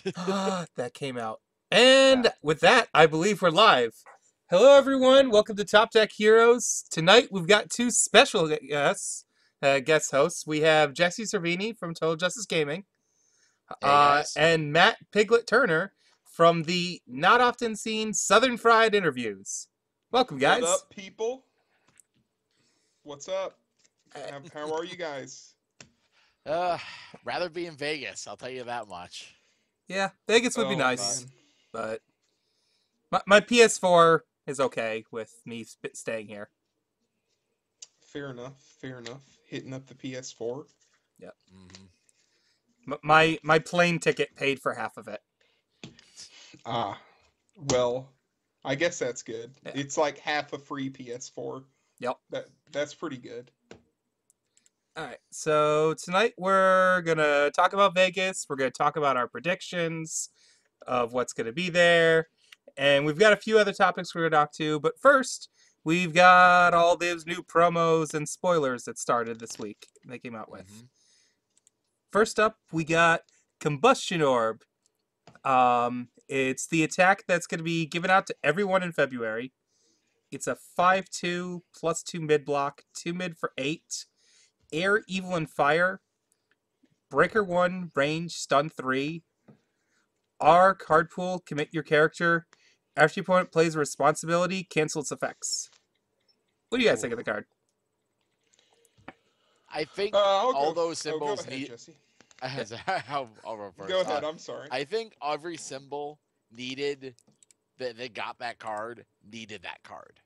That came out. And with that, I believe we're live. Hello, everyone. Welcome to Top Deck Heroes. Tonight, we've got two special guest hosts. We have Jesse Cervini from Total Justice Gaming, Hey guys. and Matt Piglet Turner from the not often seen Southern Fried interviews. Welcome, What guys. up, people? What's up? Uh, How are you guys? Uh, rather be in Vegas, I'll tell you that much. yeah, Vegas would be Oh nice, But man, but my PS4 is okay with me staying here. fair enough. Fair enough. Hitting up the PS4. Yep. mhm. My plane ticket paid for half of it. Ah, well, I guess that's good. Yeah. It's like half a free PS4. Yep. That's pretty good. All right. So tonight we're gonna talk about Vegas. We're gonna talk about our predictions of what's gonna be there, and we've got a few other topics we're gonna talk to. But first, we've got all those new promos and spoilers that started this week. They came out with. Mhm. First up, we got Combustion Orb. It's the attack that's gonna be given out to everyone in February. It's a 5/2 +2 mid block, 2 mid for 8. Air, Evil, and Fire. Breaker 1, range, stun 3. R, card pool, commit your character. After your opponent plays a responsibility, cancel its effects. What do you guys think of the card? I think I'll all go. those Go symbols ahead, need. Jesse. I'll go Go first. ahead. I'm sorry. I think every symbol needed that got that card needed that card.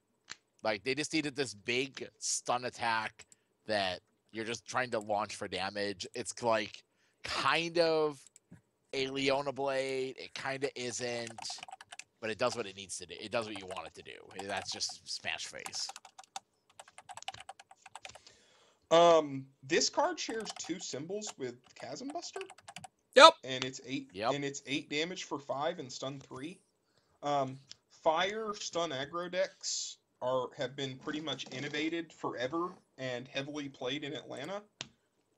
Like they just needed this big stun attack that you're just trying to launch for damage. It's like kind of a Leona Blade. It kind of isn't, but it does what it needs to do. It does what you want it to do. That's just smash face. This card shares two symbols with Chasm Buster, Yep. and it's eight. Yep. And it's 8 damage for 5 and stun 3. Um, Fire stun aggro decks have been pretty much innovated forever and heavily played in Atlanta.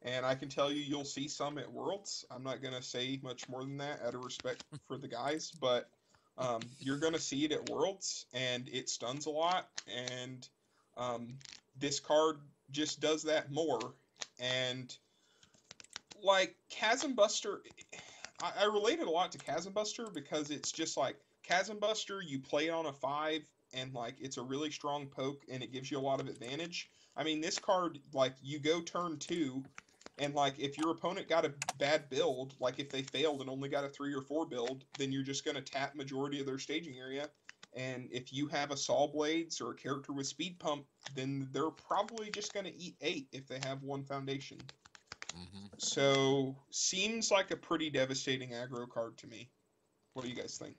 And I can tell you, you'll see some at Worlds. I'm not gonna say much more than that, out of respect for the guys, but you're gonna see it at Worlds, and it stuns a lot. And um, this card just does that more. And like Chasm Buster, I related a lot to Chasm Buster because it's just like Chasm Buster, you play it on a 5, and like it's a really strong poke, and it gives you a lot of advantage. I mean, this card, like you go turn 2, and like if your opponent got a bad build, like if they failed and only got a 3 or 4 build, then you're just gonna tap majority of their staging area. And if you have a Saw Blades or a character with Speed Pump, then they're probably just gonna eat 8 if they have one foundation. Mm-hmm. So seems like a pretty devastating aggro card to me. What do you guys think?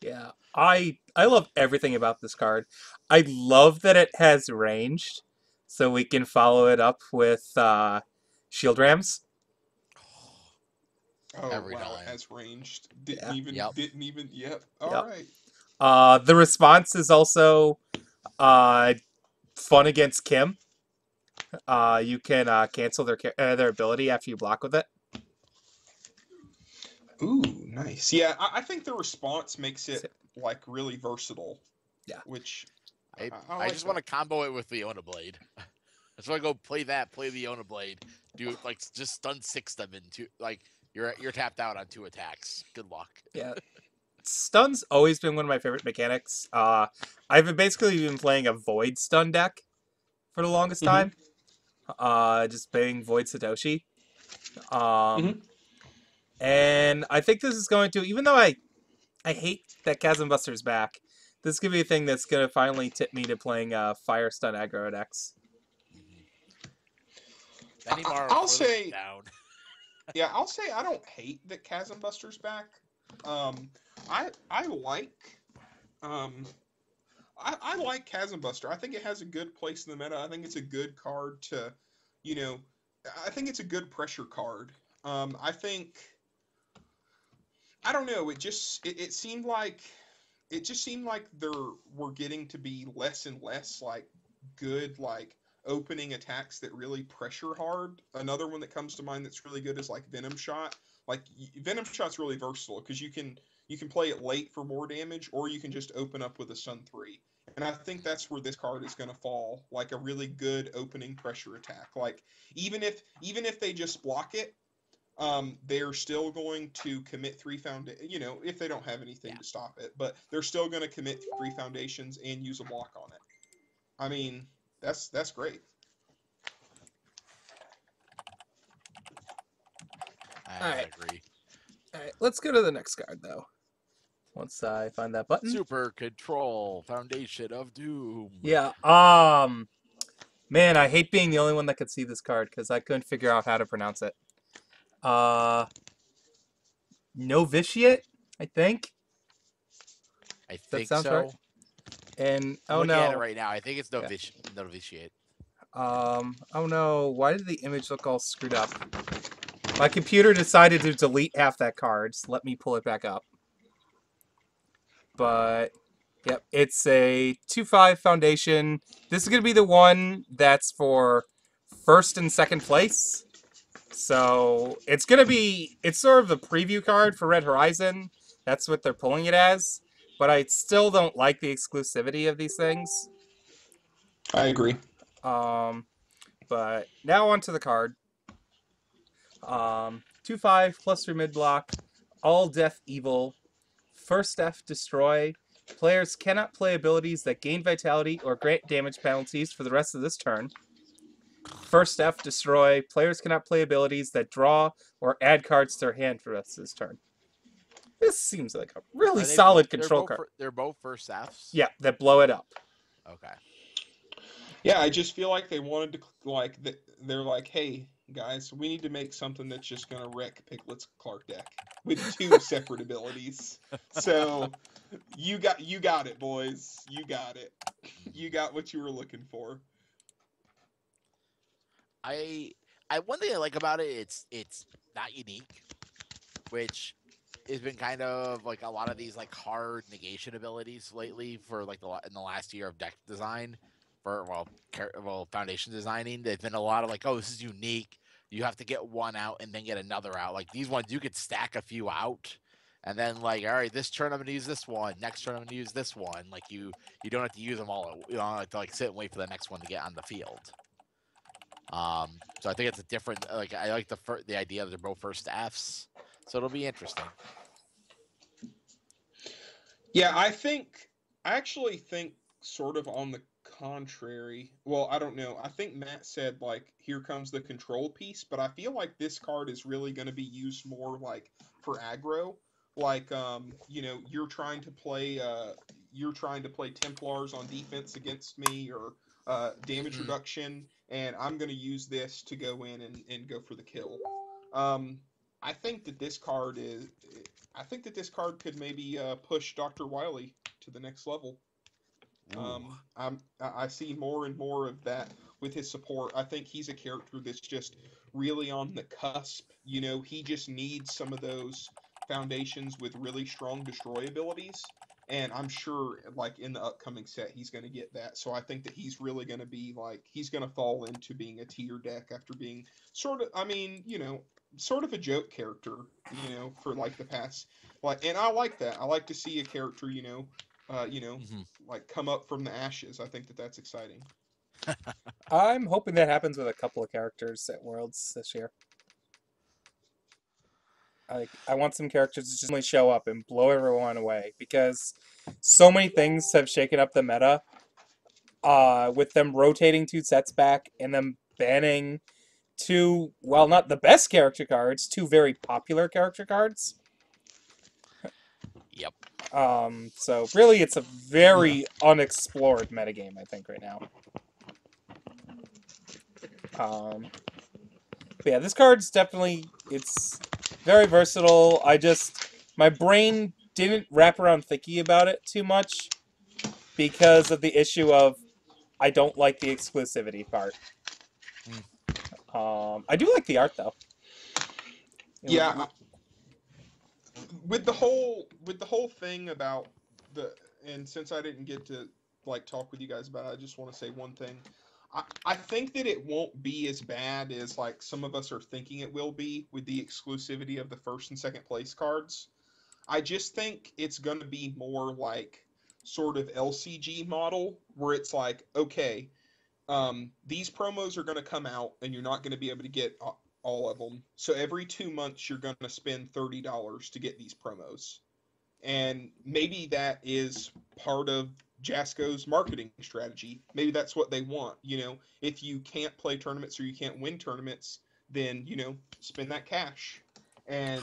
Yeah. I love everything about this card. I love that it has ranged, so we can follow it up with Shield Rams. Oh Every wow, it time. has ranged. Yeah. Yep. Didn't even. Yep. All Yep. right. The response is also uh, fun against Kim. You can cancel their ability after you block with it. Ooh, nice. Yeah, I think the response makes So, it like really versatile, yeah. which I I I like just want that. to combo it with Leona Blade. I just want to go play that, play Leona Blade, do like just stun 6 them into like you're tapped out on 2 attacks. Good luck. Yeah. Stun's always been one of my favorite mechanics. I've basically been playing a Void stun deck for the longest Mm-hmm. time. Just playing Void Satoshi. Um, Mm-hmm. and I think this is going to, even though I hate that Chasm Buster's back, this could be a thing that's going to finally tip me to playing Fire Stun aggro decks. Mm-hmm. Benimar I'll for the say, beatdown. yeah, I'll say I don't hate that Chasm Buster's back. Um, I like um I like Chasm Buster. I think it has a good place in the meta. I think it's a good card to, you know, I think it's a good pressure card. I think I don't know. It seemed like it just seemed like there were getting to be less and less like good like opening attacks that really pressure hard. Another one that comes to mind that's really good is like Venom Shot. like Venom Shot's really versatile because you can play it late for more damage, or you can just open up with a stun 3. And I think that's where this card is going to fall, like a really good opening pressure attack. Like even if they just block it, they're still going to commit 3 if they don't have anything to stop it, but they're still going to commit 3 foundations and use a block on it. I mean, that's great. I agree. All right, let's go to the next card though. Once I find that button. Super Control, Foundation of Doom. Yeah. Man, I hate being the only one that could see this card because I couldn't figure out how to pronounce it. Novitiate, I think. I That think sounds so. right. And I'm looking at it right now. I think it's Novitiate. Oh no, why did the image look all screwed up? My computer decided to delete half that card, so let me pull it back up. But, yep, it's a 2/5 foundation. This is going to be the one that's for first and second place. So, it's going to be, it's sort of the preview card for Red Horizon. That's what they're pulling it as. But I still don't like the exclusivity of these things. I agree. But now onto the card. 2/5 plus 3 mid block, all death evil, first F destroy. Players cannot play abilities that gain vitality or grant damage penalties for the rest of this turn. First F destroy. Players cannot play abilities that draw or add cards to their hand for the rest of this turn. This seems like a really solid control card. They're both first Fs? Yeah, that blow it up. Okay. Yeah, I just feel like they wanted to, they're like, hey, guys, we need to make something that's just going to wreck Piglet's Clark deck with 2 separate abilities. So, you got it, boys. You got it. You got what you were looking for. One thing I like about it, it's not unique, which has been kind of like a lot of these like hard negation abilities lately for like in the last year of deck design for foundation designing. There's been a lot of like, oh, this is unique. You have to get one out and then get another out. Like these ones, you could stack a few out, and then like, all right, this turn I'm gonna use this one. Next turn I'm gonna use this one. Like you don't have to use them all. You don't have to like sit and wait for the next one to get on the field. So I think it's a different. Like I like the idea that they're both first Fs, so it'll be interesting. Yeah, I actually think sort of on the contrary. Well, I don't know. I think Matt said like here comes the control piece, but I feel like this card is really going to be used more like for aggro. Like you're trying to play Templars on defense against me, or damage reduction, and I'm going to use this to go in and go for the kill. I think that this card could maybe push Dr. Wily to the next level. I see more and more of that with his support. I think he's a character that's just really on the cusp. He just needs some of those foundations with really strong destroy abilities. And I'm sure, like, in the upcoming set, he's going to get that. So I think that he's really going to be, like, he's going to fall into being a tier deck after being sort of a joke character, for, like, the past. Like, and I like that. I like to see a character, like, come up from the ashes. I think that that's exciting. I'm hoping that happens with a couple of characters at Worlds this year. I want some characters to just only show up and blow everyone away, because so many things have shaken up the meta with them rotating 2 sets back and them banning 2, well, not the best character cards, 2 very popular character cards. Yep. So really it's a very unexplored metagame, I think, right now. But yeah, this card's definitely, it's very versatile. My brain didn't wrap around thinking about it too much because of the issue of I don't like the exclusivity part. I do like the art though. Yeah. With the whole thing about and since I didn't get to like talk with you guys about it, I just want to say one thing. I think that it won't be as bad as like some of us are thinking it will be with the exclusivity of the first and second place cards. I just think it's going to be more like sort of LCG model where it's like, okay, these promos are going to come out and you're not going to be able to get all of them. So every 2 months you're going to spend $30 to get these promos. And maybe that is part of Jasco's marketing strategy. Maybe that's what they want. If you can't play tournaments or you can't win tournaments, then spend that cash. And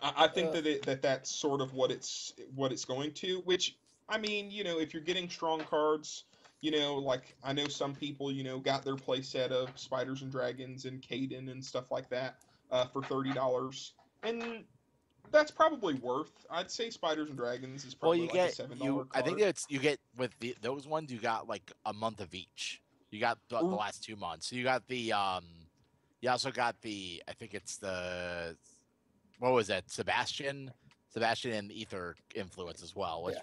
I think that's sort of what it's going to. Which I mean, if you're getting strong cards, like I know some people, got their play set of Spiders and Dragons and Caden and stuff like that for $30, and that's probably worth. I'd say Spiders and Dragons is Well, probably you like a get $7 I think card. you get with those ones you got like a month of each. You got the last 2 months. So you got the you also got the I think it's the what was that Sebastian and Ether Influence as well. Which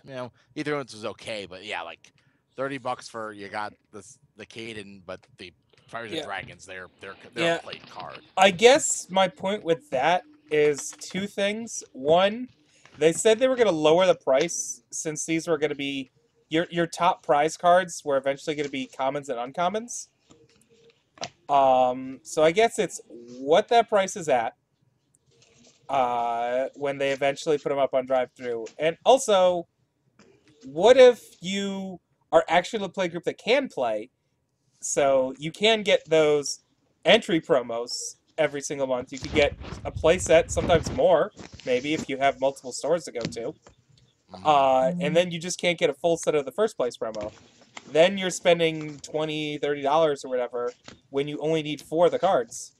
Ether Influence is okay, but yeah, like $30 for you got the Caden, but the Fires and Dragons they're a played card. I guess my point with that is two things. One, they said they were going to lower the price since these were going to be your top prize cards were eventually going to be commons and uncommons. So I guess it's what that price is at when they eventually put them up on drive-through, and also, what if you are actually a play group that can play, so you can get those entry promos every single month. You could get a play set, sometimes more, maybe if you have multiple stores to go to. And then you just can't get a full set of the first place promo. Then you're spending $20, $30 or whatever when you only need 4 of the cards.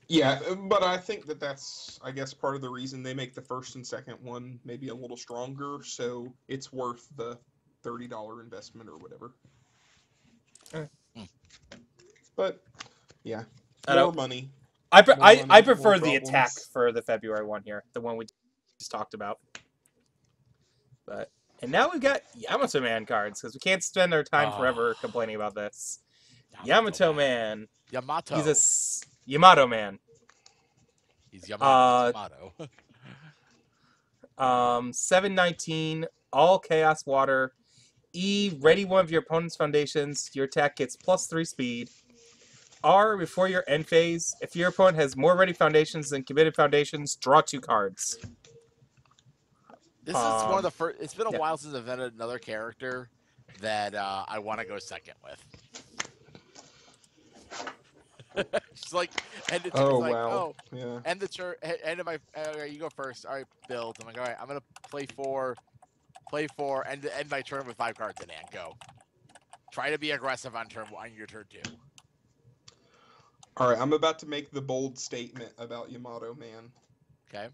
Yeah, but I think that's, I guess, part of the reason they make the first and second one maybe a little stronger, so it's worth the $30 investment or whatever. But yeah, more money. I More prefer the problems. attack for the February one here, the one we just talked about. And now we've got Yamato Man cards because we can't spend our time forever complaining about this. Yamato Man. Yamato. He's a Yamato Man. He's Yamato. 719, all Chaos Water. E, ready one of your opponent's foundations. Your attack gets +3 speed. R, before your end phase, if your opponent has more ready foundations than committed foundations, draw 2 cards. This is one of the first. It's been a while since I've had another character that I want to go second with. Just like end the turn, yeah. End the turn. End of my. You go first. All right, build. I'm like, all right, I'm gonna play 4, and end my turn with 5 cards in hand. Go. Try to be aggressive on your turn 2. All right, I'm about to make the bold statement about Yamato Man. Okay.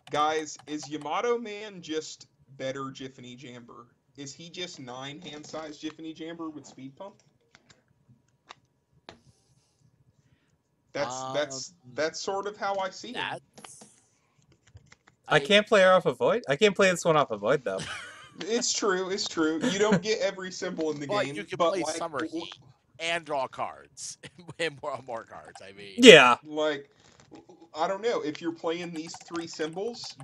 Guys, is Yamato Man just better Jiffany Jamber? Is he just 9 hand size Jiffany Jamber with speed pump? That's sort of how I see him. I can't play her off of Void. I can't play this one off of Void though. It's true. You don't get every symbol in the game. You can play Summer Heat and draw cards and more cards. I mean, yeah. Like, I don't know. If you're playing these 3 symbols,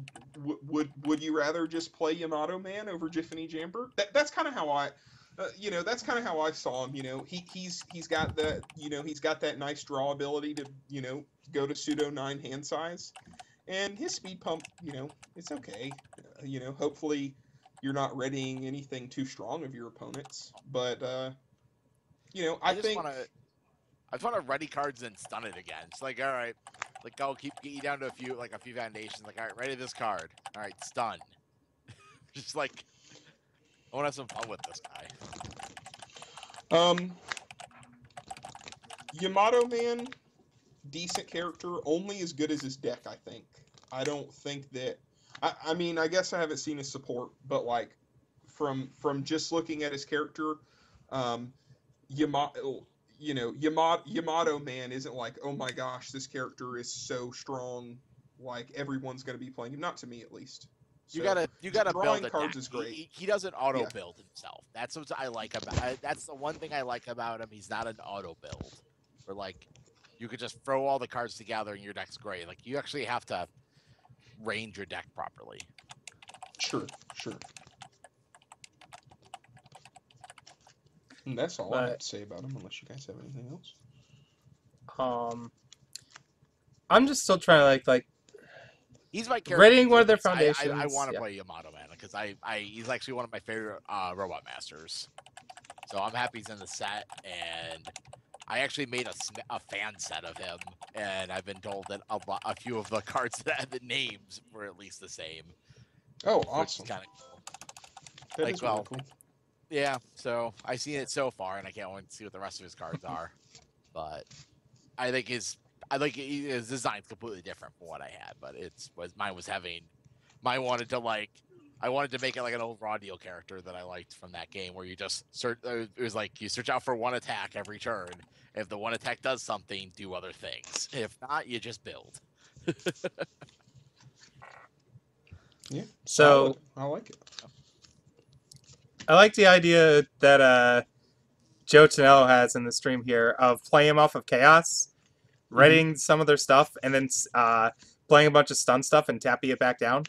would you rather just play Yamato Man over Jiffany Jamber? That's kind of how I. That's kind of how I saw him. He's got that. He's got that nice draw ability to go to pseudo 9 hand size, and his speed pump. It's okay. Hopefully you're not readying anything too strong of your opponents. But I just want to ready cards and stun it again. It's like, all right, like I'll get you down to a few foundations. Like, all right, ready this card. All right, stun. Just like. I want to have some fun with this guy. Yamato Man, decent character, only as good as his deck, I think. I don't think that... I mean, I guess I haven't seen his support, but, like, from just looking at his character, Yamato Man isn't like, oh my gosh, this character is so strong, like, everyone's going to be playing him. Not to me, at least. You So, gotta drawing build a cards deck. is great. He doesn't auto Yeah. build himself. That's what I like about. That's the one thing I like about him. He's not an auto build, where like you could just throw all the cards together and your deck's great. Like you actually have to range your deck properly. Sure. And that's all I But- have to say about him, unless you guys have anything else. I'm just still trying to like He's my character. Rating one of their choice. I foundations, want to yeah. play Yamato Man because he's actually one of my favorite robot masters. So I'm happy he's in the set, and I actually made a fan set of him, and I've been told that a few of the cards that had the names were at least the same. Oh, Which awesome. is kind of cool. That like, is really well, cool. Yeah, so I've seen it so far, and I can't wait to see what the rest of his cards are. But I think his design's completely different from what I had. But mine wanted to I wanted to make it like an old Raw Deal character that I liked from that game, where you just search. It was like you search out for one attack every turn. If the one attack does something, do other things. If not, you just build. Yeah. So- solid. I like it. I like the idea that Joe Tonello has in the stream here of playing them off of Chaos, writing some of their stuff, and then playing a bunch of stun stuff and tapping it back down.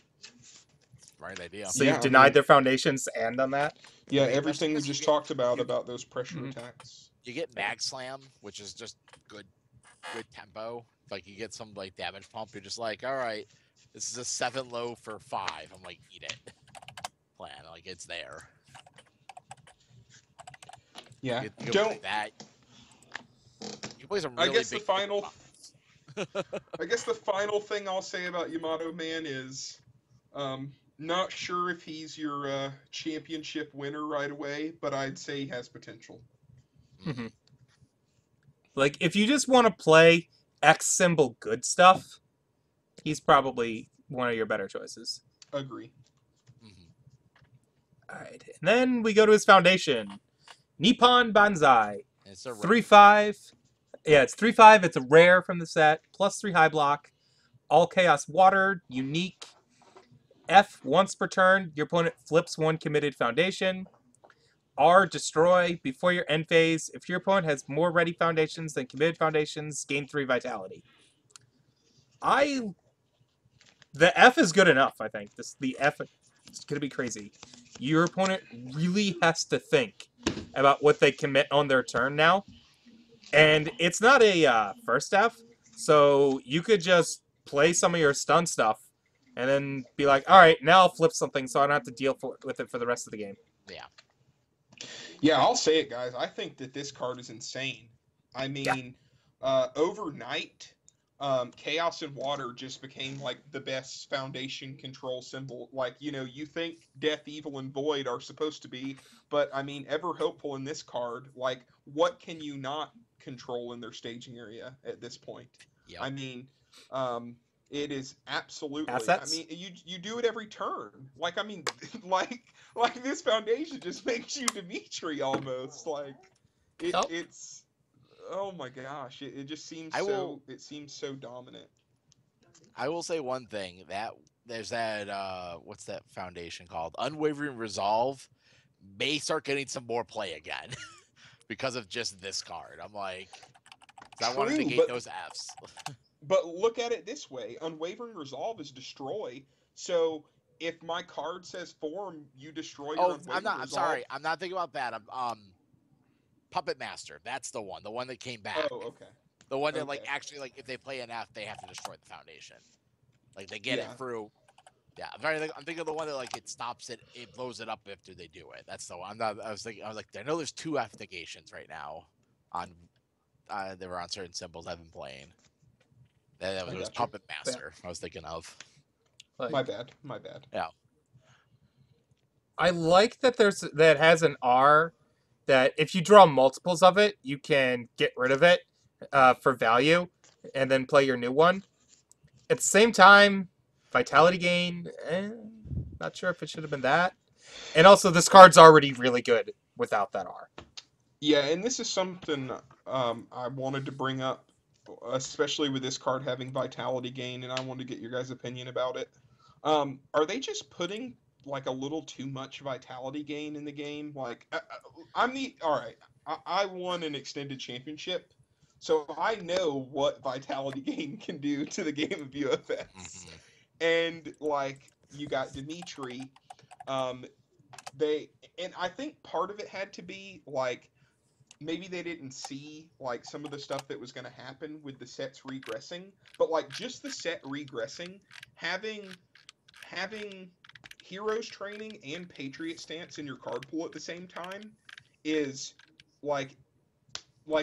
Right idea. So Yeah, you've I denied mean- their foundations and on that. Yeah, I mean, everything we especially just you- talked about you- those pressure Mhm. attacks. You get Mag Slam, which is just good tempo. Like you get some like damage pump. You're just like, all right, this is a 7 low for 5. I'm like, eat it. Plan like it's there. Yeah. You can play Don't. that. You can play some I really guess the big final- buttons. I guess the final thing I'll say about Yamato Man is, not sure if he's your championship winner right away, but I'd say he has potential. Like, if you just want to play X symbol good stuff, he's probably one of your better choices. Agree. Mhm. All right, and then we go to his foundation, Nippon Banzai, It's a 3/5. Yeah, it's 3/5. It's a rare from the set, +3 high block, all chaos water, unique. F once per turn, your opponent flips one committed foundation. R destroy before your end phase. If your opponent has more ready foundations than committed foundations, gain 3 vitality. The F is good enough, I think. The F is gonna be crazy. Your opponent really has to think about what they commit on their turn now. And it's not a first F, so you could just play some of your stun stuff and then be like, all right, now I'll flip something so I don't have to deal with it for the rest of the game. Yeah, I'll say it, guys. I think that this card is insane. I mean, overnight, Chaos and Water just became like the best foundation control symbol. Like, you think Death, Evil, and Void are supposed to be, but I mean, Ever Hopeful in this card, like, what can you not control in their staging area at this point? Yep. I mean, it is absolutely. Assets? I mean, you do it every turn. Like, I mean, like this foundation just makes you Dimitri almost. Like, Yep. it's. Oh my gosh! It just seems It seems so dominant. I will say one thing, that there's that what's that foundation called? Unwavering Resolve may start getting some more play again because of just this card. I'm like, 'cause I want to True, negate but- those Fs. But look at it this way: Unwavering Resolve is destroy. So if my card says form, you destroy your Oh, Unwavering I'm not. I'm Resolve. sorry. I'm not thinking about that. Puppet Master. That's the one that came back. Oh, okay. The one that like okay. actually like if they play an F, they have to destroy the foundation. Like they get Yeah. it through. Yeah, I'm thinking of the one that like it stops it, it blows it up after they do it. That's the one. I'm not. I was like, I know there's 2 F negations right now on. They were on certain symbols I've been playing. That I was gotcha. Puppet Master. I was thinking of. Like, My bad. My bad. I like that that has an R that if you draw multiples of it, you can get rid of it for value and then play your new one. At the same time, vitality gain, not sure if it should have been that. And also, this card's already really good without that R. Yeah, and this is something I wanted to bring up, especially with this card having vitality gain, and I wanted to get your guys' opinion about it. Are they just putting like a little too much vitality gain in the game? Like, all right. I won an extended championship, so I know what vitality gain can do to the game of UFS. Mhm. And like, you got Dimitri. Um, they and I think part of it had to be like maybe they didn't see like some of the stuff that was going to happen with the sets regressing, but like just the set regressing, having heroes training and patriot stance in your card pool at the same time is like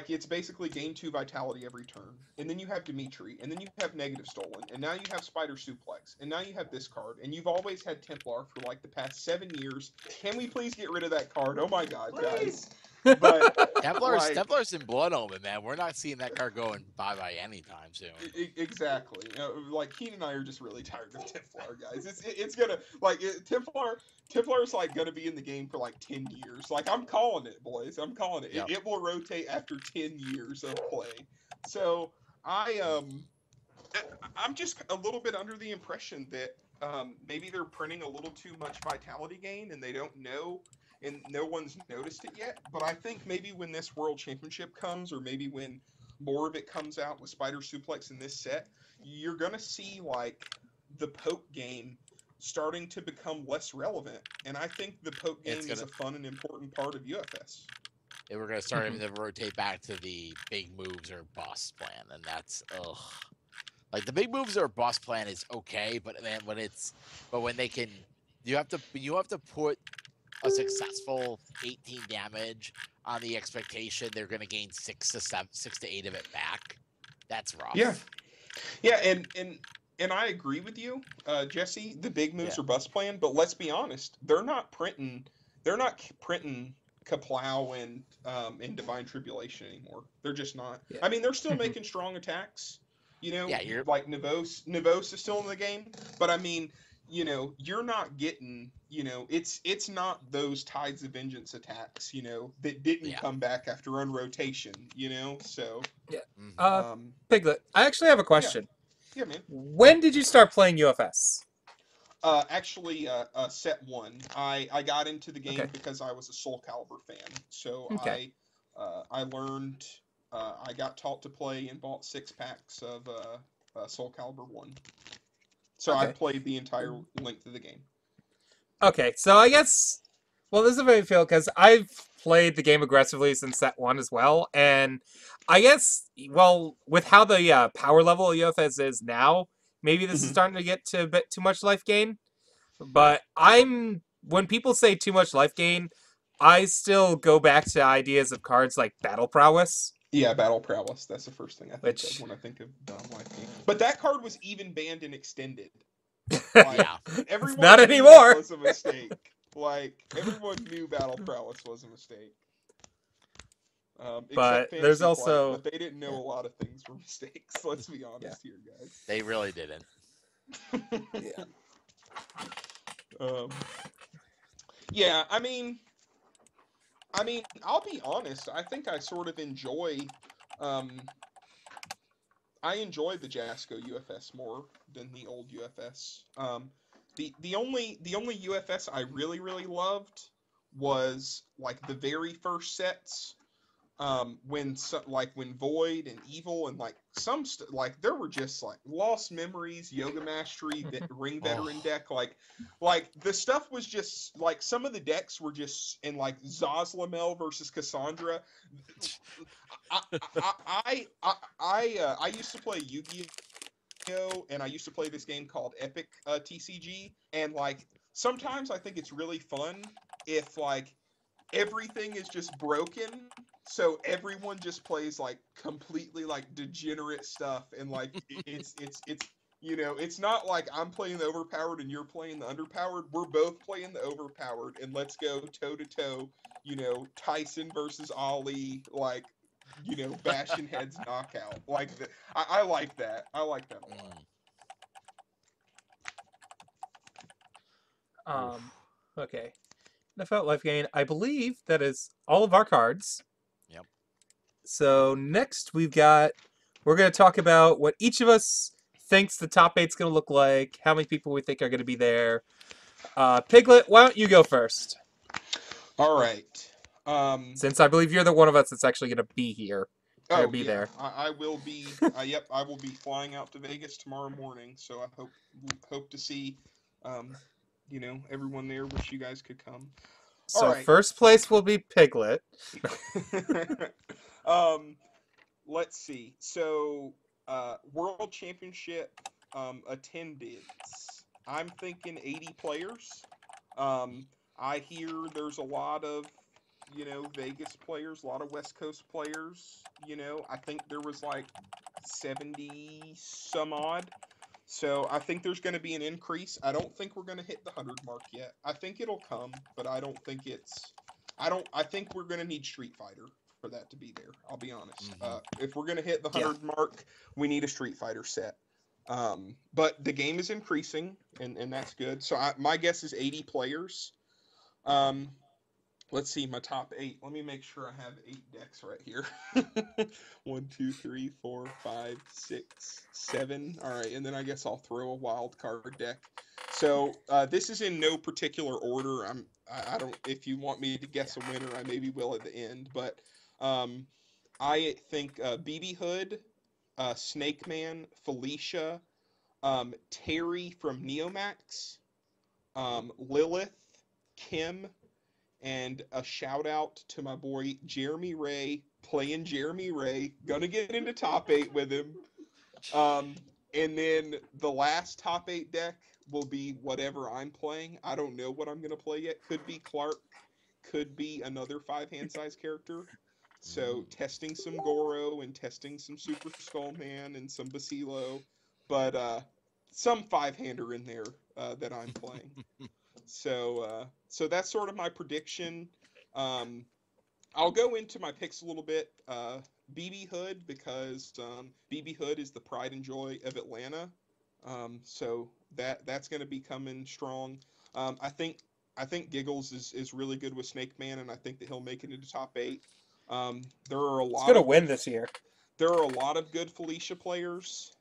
it's basically gain 2 vitality every turn. And then you have Dimitri, and then you have negative stolen, and now you have Spider Suplex, and now you have this card, and you've always had Templar for like the past 7 years. Can we please get rid of that card? Oh my god, guys. But like Templars in Blood Omen, man. We're not seeing that card going bye-bye anytime soon. Exactly. Like Keen and I are just really tired of Templar, guys. It's gonna like Templar's like gonna be in the game for like 10 years. Like I'm calling it, boys. I'm calling it. Yep. It will rotate after 10 years of play. So I'm just a little bit under the impression that maybe they're printing a little too much vitality gain and they don't know and no one's noticed it yet. But I think maybe when this World Championship comes, or maybe when more of it comes out with Spider Suplex in this set, you're going to see like the poke game starting to become less relevant. And I think the poke game is a fun and important part of UFS. And we're going to start having to rotate back to the big moves or boss plan. And that's, ugh. Like the big moves or boss plan is okay, but then when they can, you have to put a successful 18 damage on the expectation they're going to gain 6 to 8 of it back. That's rough. Yeah, and I agree with you, Jesse. The big moves are bus plan, but let's be honest, they're not printing Kaplow and Divine Tribulation anymore. They're just not. Yeah. I mean, they're still making strong attacks. You know, like Nivos is still in the game, but I mean, you know, you're not getting, you know, it's not those Tides of Vengeance attacks, you know, that didn't come back after unrotation, you know, so. Yeah. Piglet, I actually have a question. Yeah, man. When did you start playing UFS? Actually, set 1. I got into the game because I was a Soul Calibur fan, so I learned. I got taught to play and bought 6 packs of Soul Calibur 1. So I played the entire length of the game. Okay, so I guess, well, this is a very feel because I've played the game aggressively since set 1 as well, and I guess, well, with how the power level of UFS is now, maybe this is starting to get to a bit too much life gain. But when people say too much life gain, I still go back to ideas of cards like Battle Prowess. Yeah, Battle Prowess. That's the first thing I think of when I think of life gain. But that card was even banned and extended. Like, everyone not anymore. It was a mistake. Like, everyone knew Battle Prowess was a mistake. But there's also... but they didn't know a lot of things were mistakes. Let's be honest here, guys. They really didn't. Yeah, I mean, I'll be honest. I think I sort of enjoy. I enjoy the Jasco UFS more than the old UFS. The only UFS I really loved was like the very first sets. When Void and Evil and like like there were just like Lost Memories, Yoga Mastery, Ring Veteran deck, like the stuff was just like some of the decks were just in like Zazlamel versus Cassandra. I used to play Yu-Gi-Oh! And I used to play this game called Epic TCG, and like sometimes I think it's really fun if like everything is just broken. So everyone just plays like completely like degenerate stuff, and like it's you know, it's not like I'm playing the overpowered and you're playing the underpowered. We're both playing the overpowered, and let's go toe to toe. You know, Tyson versus Ali, like, you know, bashing heads knockout. Like I like that. I like that a lot. Okay. NFL Life Gain. I believe that is all of our cards. So next we're going to talk about what each of us thinks the top eight's going to look like, how many people we think are going to be there. Piglet, why don't you go first? All right. Since I believe you're the one of us that's actually going to be here. Or be there. I will be. Yep, I will be flying out to Vegas tomorrow morning. So I hope to see, everyone there. Wish you guys could come. So All right. first place will be Piglet. Let's see. So, World Championship attendance. I'm thinking 80 players. I hear there's a lot of, Vegas players, a lot of West Coast players. I think there was like 70 some odd. So I think there's going to be an increase. I don't think we're going to hit the 100 mark yet. I think it'll come, but I don't think it's. I think we're going to need Street Fighter for that to be there. I'll be honest. If we're going to hit the 100 mark, we need a Street Fighter set. But the game is increasing, and that's good. So my guess is 80 players. Let's see, my top 8. Let me make sure I have 8 decks right here. 1, 2, 3, 4, 5, 6, 7. All right, and then I guess I'll throw a wild card deck. So this is in no particular order. I don't. If you want me to guess a winner, I maybe will at the end. But I think BB Hood, Snake Man, Felicia, Terry from Neomax, Lilith, Kim. And a shout out to my boy Jeremy Ray, playing Jeremy Ray. Gonna get into top 8 with him. And then the last top 8 deck will be whatever I'm playing. I don't know what I'm gonna play yet. Could be Clark, could be another 5-hand size character. So testing some Goro and testing some Super Skullman and some Basilo, but some 5-hander in there that I'm playing. So that's sort of my prediction. I'll go into my picks a little bit. BB Hood, because BB Hood is the pride and joy of Atlanta. So that's going to be coming strong. I think Giggles is really good with Snake Man, and I think that he'll make it into top 8. There are a lot. He's going to win this year. There are a lot of good Felicia players.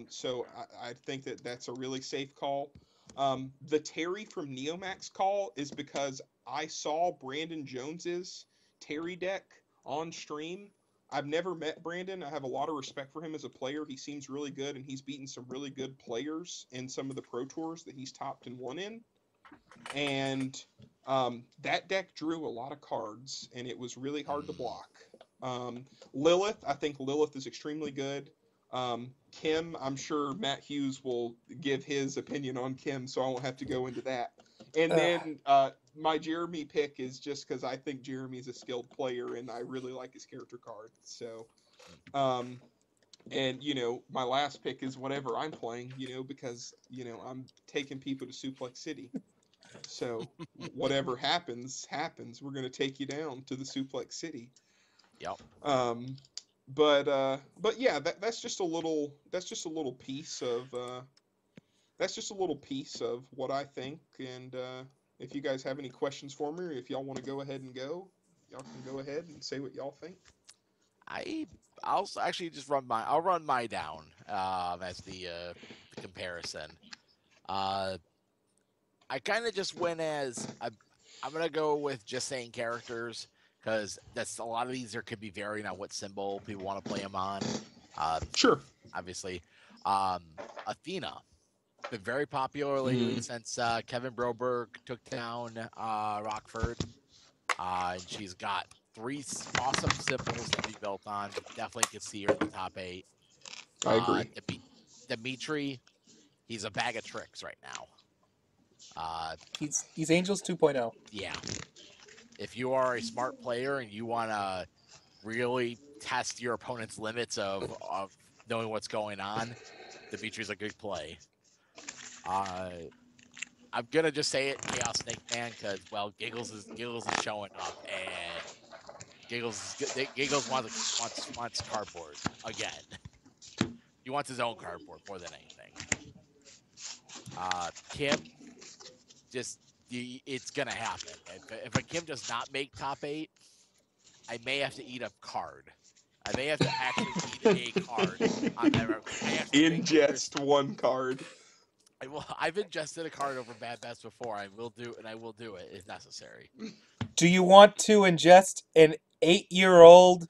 So I think that's a really safe call. The Terry from Neomax call is because I saw Brandon Jones's Terry deck on stream. I've never met Brandon. I have a lot of respect for him as a player. He seems really good, and he's beaten some really good players in some of the Pro Tours that he's topped and won in. And that deck drew a lot of cards, and it was really hard to block. Lilith, I think Lilith is extremely good. Kim, I'm sure Matt Hughes will give his opinion on Kim, so I won't have to go into that. And then my Jeremy pick is just because I think Jeremy's a skilled player, and I really like his character card. So, and, my last pick is whatever I'm playing, because, I'm taking people to Suplex City. So whatever happens. We're going to take you down to the Suplex City. Yep. But yeah, that's just a little piece of what I think. And if you guys have any questions for me, or if y'all want to go ahead and go, y'all can go ahead and say what y'all think. I'll actually just run my down as the comparison. I kind of just went as I'm gonna go with just saying characters, because that's a lot of these could be varying on what symbol people want to play them on. Sure. Obviously, Athena been very popular lately since Kevin Broberg took down Rockford, and she's got 3 awesome symbols to be built on. Definitely could see her in the top 8. I agree. Dimitri, he's a bag of tricks right now. He's Angels 2.0. Yeah. If you are a smart player and you want to really test your opponent's limits of knowing what's going on, Dimitri's a good play. I'm gonna just say it, Chaos Snake Man, because Giggles is showing up, and Giggles wants cardboard again. He wants his own cardboard more than anything. Kim, it's gonna happen. If a Kim does not make top 8, I may have to eat a card. I may have to actually eat a card on that road. I have to make sure there's- Ingest one card. I've ingested a card over bad bets before. I will do it if necessary. Do you want to ingest an 8-year-old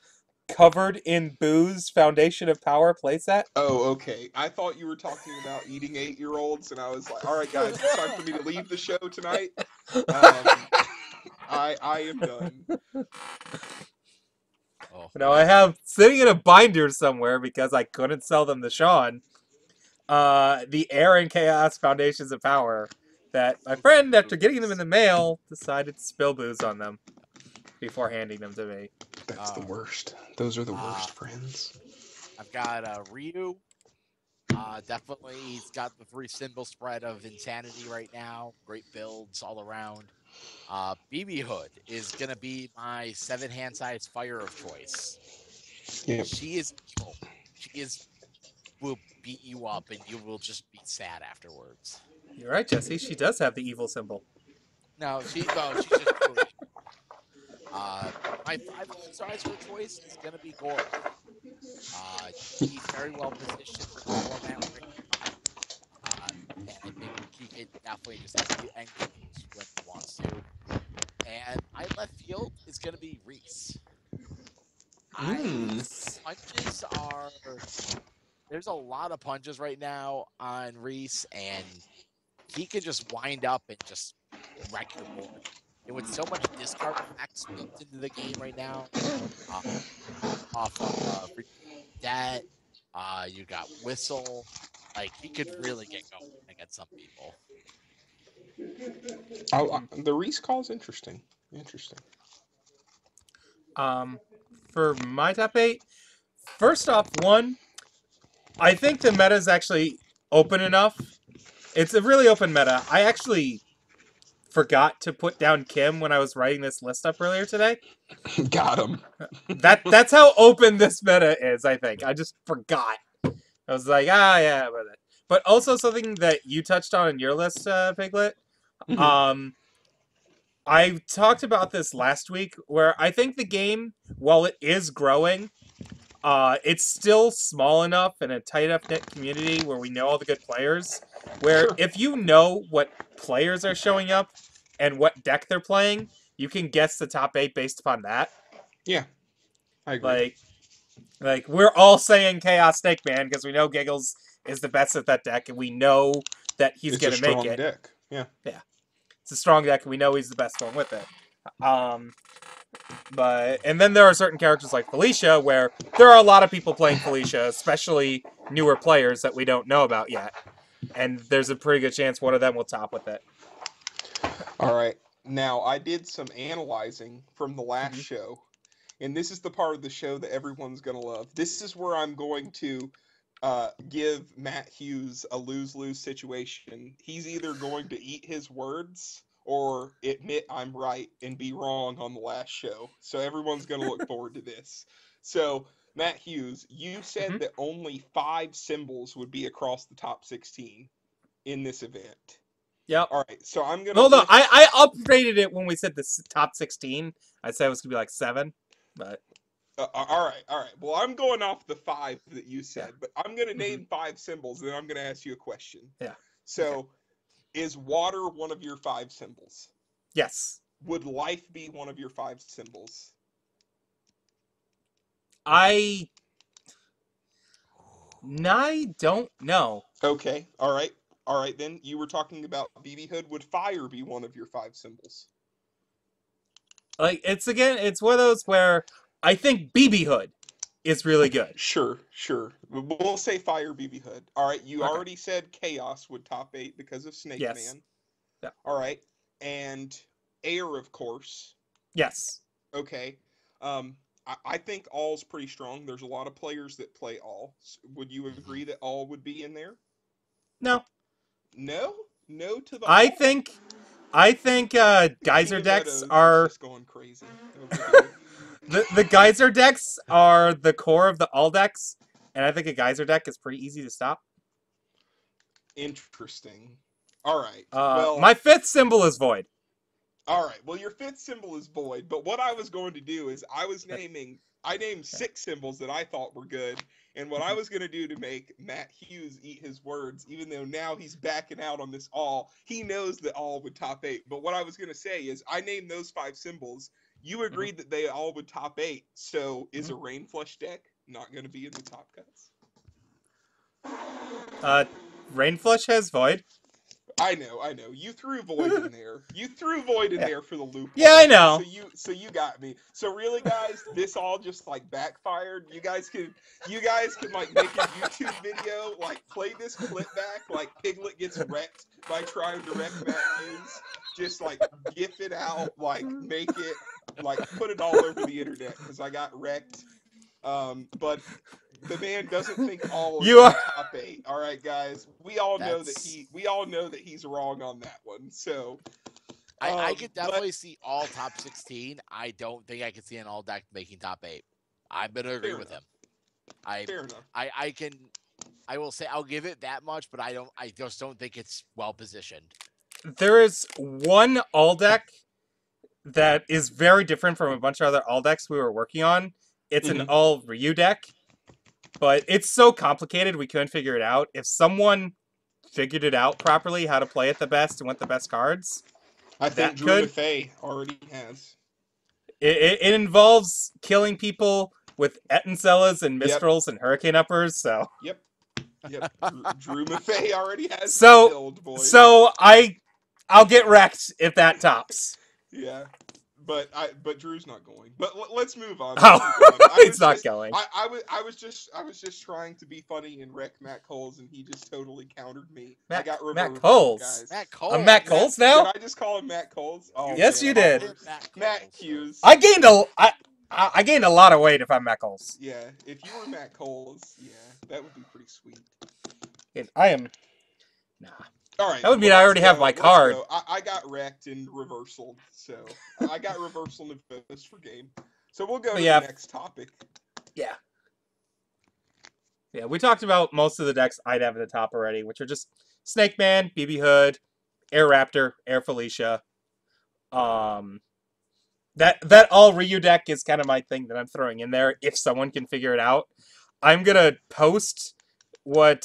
covered in booze Foundation of Power playset? Oh, okay. I thought you were talking about eating 8-year-olds, and I was like, all right, guys, it's time for me to leave the show tonight. I am done. Oh, No, I have sitting in a binder somewhere because I couldn't sell them to Sean. The Air and Chaos Foundations of Power that my friend, after getting them in the mail, decided to spill booze on them before handing them to me. That's the worst. Those are the worst friends. I've got Ryu. Definitely, he's got the 3 symbol spread of insanity right now. Great builds all around. BB Hood is gonna be my 7-hand size fire of choice. Yep. She is evil. Will beat you up, and you will just be sad afterwards. You're right, Jesse. She does have the evil symbol. No, she's just really. My 5-hand size for choice is gonna be Goro. He's very well positioned for the format right now. And I think he can definitely just execute when he wants to. And my left field is going to be Reese. Punches are... There's a lot of punches right now on Reese, and he can just wind up and just wreck your board. And with so much discard effects built into the game right now, off of that, you got Whistle. Like, he could really get going against some people. The Reese call is interesting. For my top 8, first off, I think the meta is actually open enough. It's a really open meta. I actually forgot to put down Kim when I was writing this list up earlier today. Got him. That's how open this meta is, I think. I just forgot. I was like, yeah, about it. But also something that you touched on in your list, Piglet. Mhm. I talked about this last week, where I think the game, while it is growing, it's still small enough and a tight enough knit community where we know all the good players. Where Sure. if you know what players are showing up and what deck they're playing, you can guess the top 8 based upon that. Yeah, I agree. Like we're all saying Chaos Snake Man because we know Giggles is the best at that deck, and we know that he's It's gonna a make strong it. deck. Yeah. It's a strong deck, and we know he's the best one with it. And then there are certain characters like Felicia, where there are a lot of people playing Felicia, especially newer players that we don't know about yet. And there's a pretty good chance one of them will top with it. All right. Now, I did some analyzing from the last Mhm. show, and this is the part of the show that everyone's going to love. This is where I'm going to give Matt Hughes a lose-lose situation. He's either going to eat his words or admit I'm right and be wrong on the last show. So everyone's going to look forward to this. So, Matt Hughes, you said Mhm. that only 5 symbols would be across the top 16 in this event. Yep. All right, so I'm gonna. Well, no, I upgraded it when we said the top 16. I said it was gonna be like 7, but All right. Well, I'm going off the 5 that you said, but I'm gonna Mhm. name 5 symbols, and then I'm gonna ask you a question. Yeah. So, is water one of your 5 symbols? yes, Would life be one of your 5 symbols? I don't know. Okay. All right. Then you were talking about BB Hood. Would fire be one of your 5 symbols? Like it's one of those where I think BB Hood is really good. Sure. We'll say fire BB Hood. All right. You Okay. already said chaos would top 8 because of Snake Yes. Man. Yeah. All right. And air, of course. Yes. Okay. I think all's pretty strong. There's a lot of players that play all. Would you agree that all would be in there? No. No to the. I all? think geyser King of decks Meadows is are just going crazy. Okay. the geyser decks are the core of the all decks, and I think a geyser deck is pretty easy to stop. Interesting. All right. My 5th symbol is void. All right. Well, your 5th symbol is void, but what I was going to do is I was I named 6 symbols that I thought were good, and what I was gonna do to make Matt Hughes eat his words, even though now he's backing out on this all, he knows that all would top 8. But what I was gonna say is, I named those 5 symbols. You agreed that they all would top 8. So is a Rain Flush deck not gonna be in the top cuts? Rain Flush has Void. I know. You threw Void in there. You threw Void in there for the loophole. Yeah, I know. So you got me. So really, guys, this all just like backfired. You guys could like make a YouTube video, like play this clip back, like Piglet gets wrecked by trying to wreck Matt Hughes. Just like gif it out, like make it, like put it all over the internet because I got wrecked. But the man doesn't think all is top 8. All right, guys. We all know that he's wrong on that one. So I could definitely see all top 16. I don't think I could see an all deck making top 8. I'm gonna agree with him. Fair enough. I will say I'll give it that much, but I just don't think it's well positioned. There is one all deck that is very different from a bunch of other all decks we were working on. It's an all Ryu deck, but it's so complicated we couldn't figure it out. If someone figured it out properly, how to play it the best and what the best cards, I think Drew Maffei already has. It involves killing people with Etenzellas and Mistrals and Hurricane Uppers, so... Yep. Drew Maffei already has so, build, boys. So I'll get wrecked if that tops. Yeah. But Drew's not going. But let's move on. He's not going. I was just trying to be funny and wreck Matt Coles, and he just totally countered me. I got reversed, Matt Coles. guys. Matt Coles. I'm Matt Coles now. Did I just call him Matt Coles? Oh, yes, you did. Matt Hughes. I gained a lot of weight if I'm Matt Coles. Yeah, if you were Matt Coles, yeah, that would be pretty sweet. I am. Nah. All right. That would mean I already have my card. I got wrecked in reversal, so I got reversal in bonus for game. So we'll go to the next topic. Yeah. Yeah, we talked about most of the decks I'd have at the top already, which are just Snake Man, BB Hood, Air Raptor, Air Felicia. That all Ryu deck is kind of my thing that I'm throwing in there if someone can figure it out. I'm gonna post what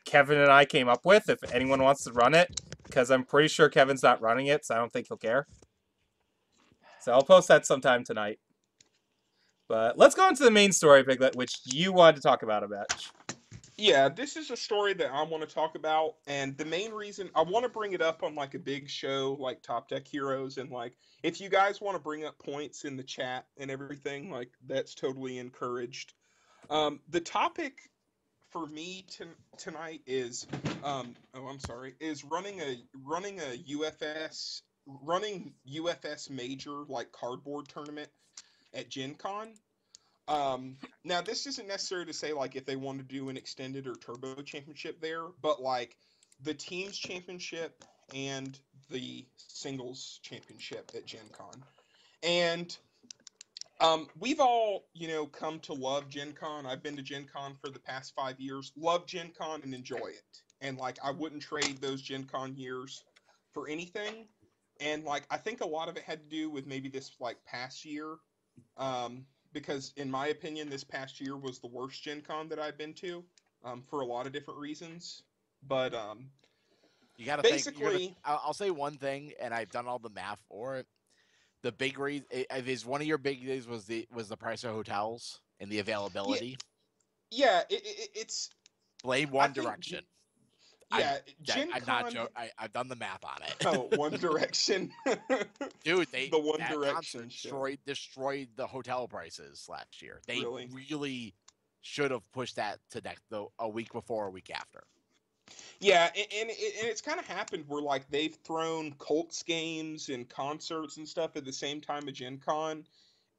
Kevin and I came up with if anyone wants to run it, because I'm pretty sure Kevin's not running it, so I don't think he'll care. So I'll post that sometime tonight. But let's go into the main story, Piglet, which you wanted to talk about a bit. Yeah, this is a story that I want to talk about, and the main reason I want to bring it up on like a big show like Top Deck Heroes, and like if you guys want to bring up points in the chat and everything, like that's totally encouraged. The topic for me tonight is running UFS major like cardboard tournament at Gen Con. Now this isn't necessary to say like if they want to do an extended or turbo championship there, but like the teams championship and the singles championship at Gen Con. And we've all, come to love Gen Con. I've been to Gen Con for the past 5 years. Love Gen Con and enjoy it. And, like, I wouldn't trade those Gen Con years for anything. And, like, I think a lot of it had to do with maybe this, like, past year. Because, in my opinion, this past year was the worst Gen Con that I've been to for a lot of different reasons. But, you gotta basically... I'll say one thing, and I've done all the math for it. The big reason is one of your big things was the price of hotels and the availability. Yeah, it's blame One Direction. Yeah, I'm not joking. I've done the math on it. Oh, One Direction, dude. The One Direction destroyed the hotel prices last year. They really should have pushed that to a week before, a week after. Yeah, and it's kind of happened where, like, they've thrown Colts games and concerts and stuff at the same time as Gen Con.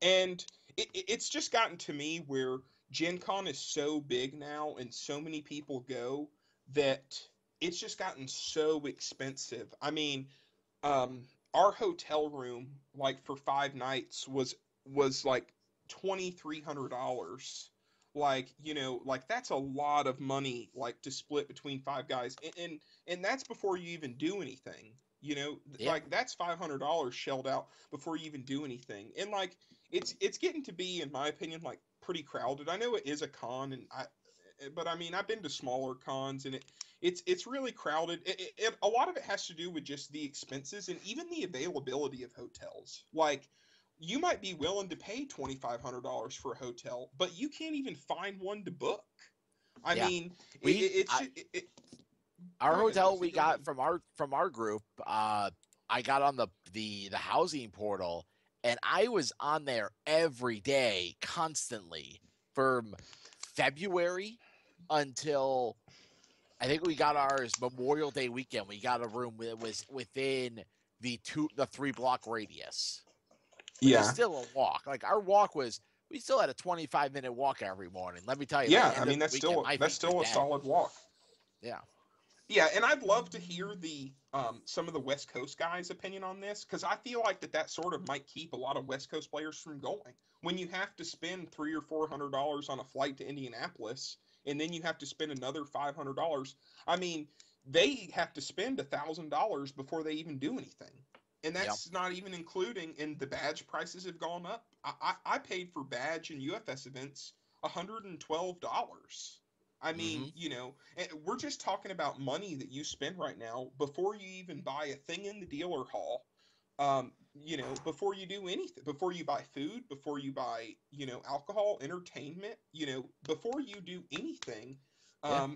And it's just gotten to me where Gen Con is so big now and so many people go that it's just gotten so expensive. I mean, our hotel room, like, for 5 nights was like $2,300. Like, like that's a lot of money, like to split between 5 guys. And that's before you even do anything, like that's $500 shelled out before you even do anything. And like, it's getting to be, in my opinion, like pretty crowded. I know it is a con, but I mean, I've been to smaller cons, and it's really crowded. A lot of it has to do with just the expenses and even the availability of hotels. Like, you might be willing to pay $2,500 for a hotel, but you can't even find one to book. I Yeah. mean, We it's I, go our ahead, hotel Jesse, we go ahead. got from our group. I got on the housing portal, and I was on there every day, constantly, from February until I think we got ours Memorial Day weekend. We got a room that was within the 3 block radius, which is Yeah, still a walk. Like our walk was, we still had a 25-minute walk every morning. Let me tell you, by yeah. the I end of mean, the weekend, my that's feet were still a dead. solid walk. Yeah. Yeah, and I'd love to hear the some of the West Coast guys' opinion on this, because I feel like that sort of might keep a lot of West Coast players from going. When you have to spend $300 or $400 on a flight to Indianapolis, and then you have to spend another $500. I mean, they have to spend $1,000 before they even do anything, and Yep. that's not even including. And the badge prices have gone up. I paid for badge and UFS events $112. I mean, Mm-hmm. we're just talking about money that you spend right now before you even buy a thing in the dealer hall. Before you do anything, before you buy food, before you buy, alcohol, entertainment, before you do anything, Yeah.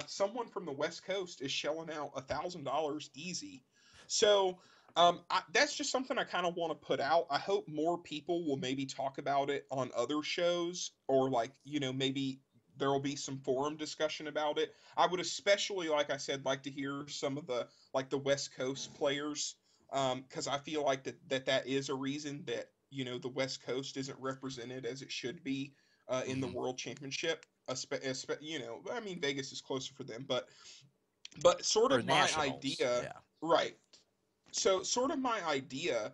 someone from the West Coast is shelling out $1,000 easy. So, that's just something I kind of want to put out. I hope more people will maybe talk about it on other shows, or like, maybe there will be some forum discussion about it. I would especially, like I said, like to hear some of the West Coast players, because I feel like that is a reason that the West Coast isn't represented as it should be in the Mm-hmm. World Championship. I mean, Vegas is closer for them, but sort For of my nationals. idea, Yeah. right? So sort of my idea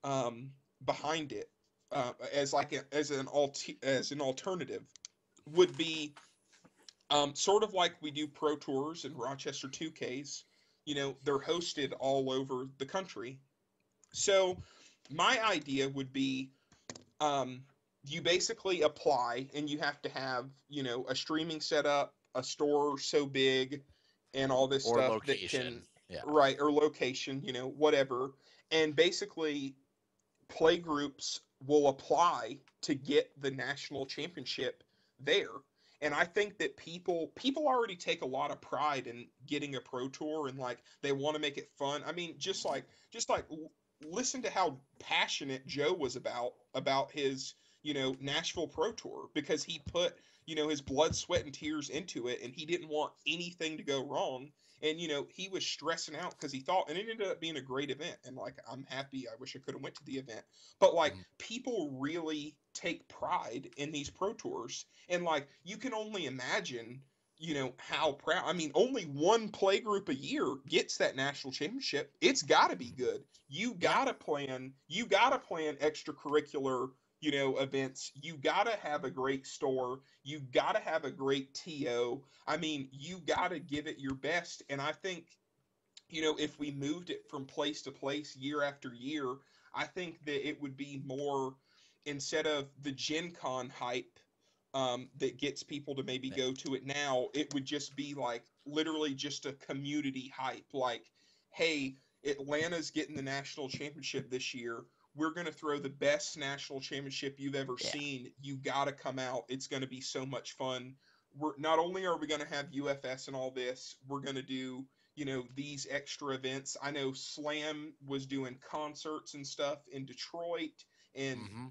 um, behind it, as an alternative, would be sort of like we do pro tours and Rochester 2Ks. They're hosted all over the country. So my idea would be, um, you basically apply, and you have to have a streaming setup, a store so big, and all this Or stuff that location. can, Yeah. right, or location, whatever. And basically, play groups will apply to get the national championship there. And I think that people already take a lot of pride in getting a pro tour, and like they want to make it fun. I mean, just like listen to how passionate Joe was about his Nashville Pro Tour, because he put his blood, sweat, and tears into it, and he didn't want anything to go wrong. And he was stressing out because he thought, and it ended up being a great event. And like, I'm happy. I wish I could have went to the event, but like, Mm-hmm. people really take pride in these pro tours, and like, you can only imagine how proud. I mean, only one play group a year gets that national championship. It's got to be good. Yeah. You gotta plan extracurricular events. You gotta have a great store. You gotta have a great TO. I mean, you gotta give it your best. And I think, if we moved it from place to place year after year, I think that it would be more, instead of the Gen Con hype that gets people to maybe go to it now, it would just be like literally just a community hype. Like, hey, Atlanta's getting the national championship this year. We're going to throw the best national championship you've ever Yeah. seen. You got to come out. It's going to be so much fun. We're not only are we going to have UFS and all this, we're going to do these extra events. I know Slam was doing concerts and stuff in Detroit, and Mm-hmm.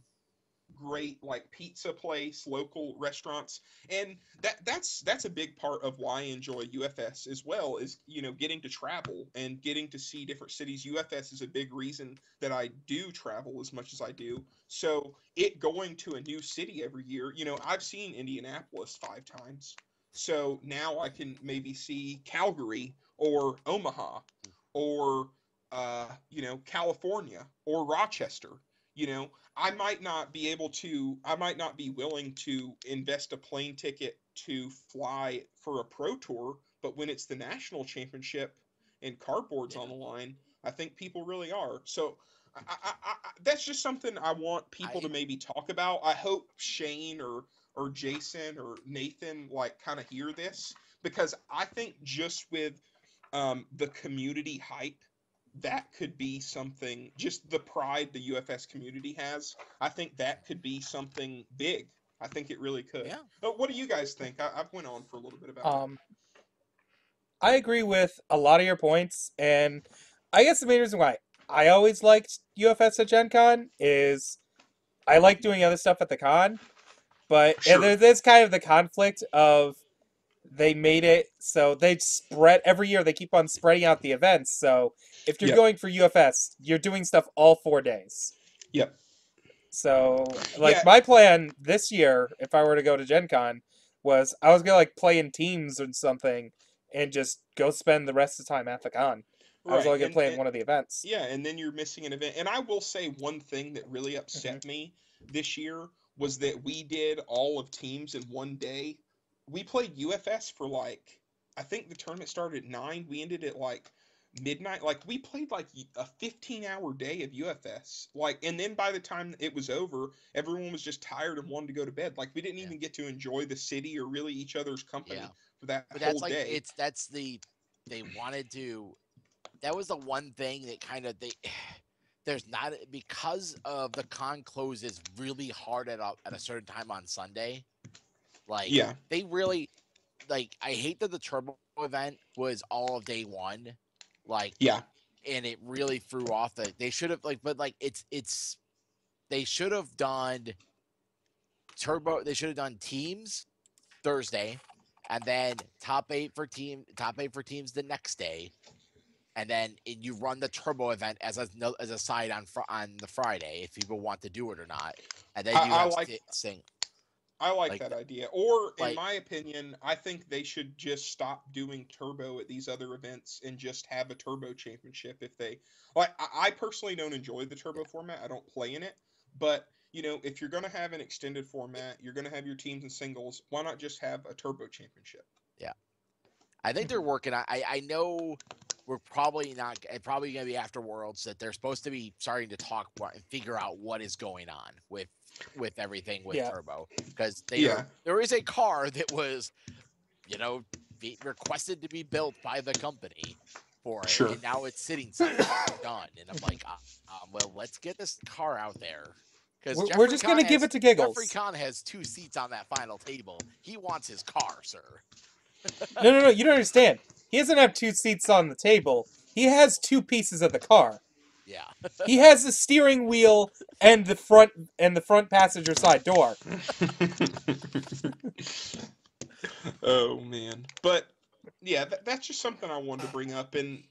great like pizza place, local restaurants. And that's a big part of why I enjoy UFS as well, is getting to travel and getting to see different cities. UFS is a big reason that I do travel as much as I do. So it going to a new city every year, I've seen Indianapolis 5 times. So now I can maybe see Calgary or Omaha or California or Rochester. You know, I might not be willing to invest a plane ticket to fly for a pro tour, but when it's the national championship and cardboard's Yeah. on the line, I think people really are. So that's just something I want people I to maybe talk about. I hope Shane or Jason or Nathan like kind of hear this, because I think just with the community hype, that could be something. Just the pride the UFS community has, I think that could be something big. I think it really could. yeah. What do you guys think? I've went on for a little bit about that. Um, I agree with a lot of your points, and I guess the main reason why I always liked UFS at Gen Con is I like doing other stuff at the con, but and Sure. there's kind of the conflict of they made it so they spread every year. They keep on spreading out the events. So if you're Yep. going for UFS, you're doing stuff all 4 days. Yep. So like Yeah. my plan this year, if I were to go to Gen Con, was I was gonna like play in teams or something and just go spend the rest of the time at the con. I was Right. only gonna play in one of the events. Yeah, and then you're missing an event. And I will say one thing that really Hmm. upset me this year was that we did all of teams in one day. We played UFS for like, I think the tournament started at 9. We ended at like midnight. Like we played like a 15-hour day of UFS. Like, and then by the time it was over, everyone was just tired and wanted to go to bed. Like we didn't Yeah. even get to enjoy the city or really each other's Yeah. company for that But whole that's like day. they wanted to. That was the one thing that kind of they. There's not because of the con closes really hard at a certain time on Sunday. Like Yeah. they really like. I hate that the turbo event was all of day one. Like Yeah. and it really threw off the. They should have like, but like it's. They should have done turbo. They should have done teams Thursday, and then top eight for teams the next day, and then you run the turbo event as a side on the Friday if people want to do it or not, and then you I have like sing I like like that idea. Or, in like my opinion, I think they should just stop doing turbo at these other events and just have a turbo championship. If they like, I personally don't enjoy the turbo yeah format. I don't play in it, but if you're gonna have an extended format, you're gonna have your teams and singles. Why not just have a turbo championship? yeah. I think they're Hmm. working on. I know we're probably not probably going to be after Worlds that they're supposed to be starting to talk and figure out what is going on with everything with Yeah. Turbo because Yeah, there is a car that was requested to be built by the company for it, sure. and now it's sitting somewhere done. And I'm like, well, let's get this car out there because We're just gonna give it to Jeffrey giggles. Kahn has 2 seats on that final table. He wants his car, sir. No, no, no. You don't understand. He doesn't have 2 seats on the table. He has 2 pieces of the car. Yeah. He has the steering wheel and the front passenger side door. Oh man, but yeah, that's just something I wanted to bring up, and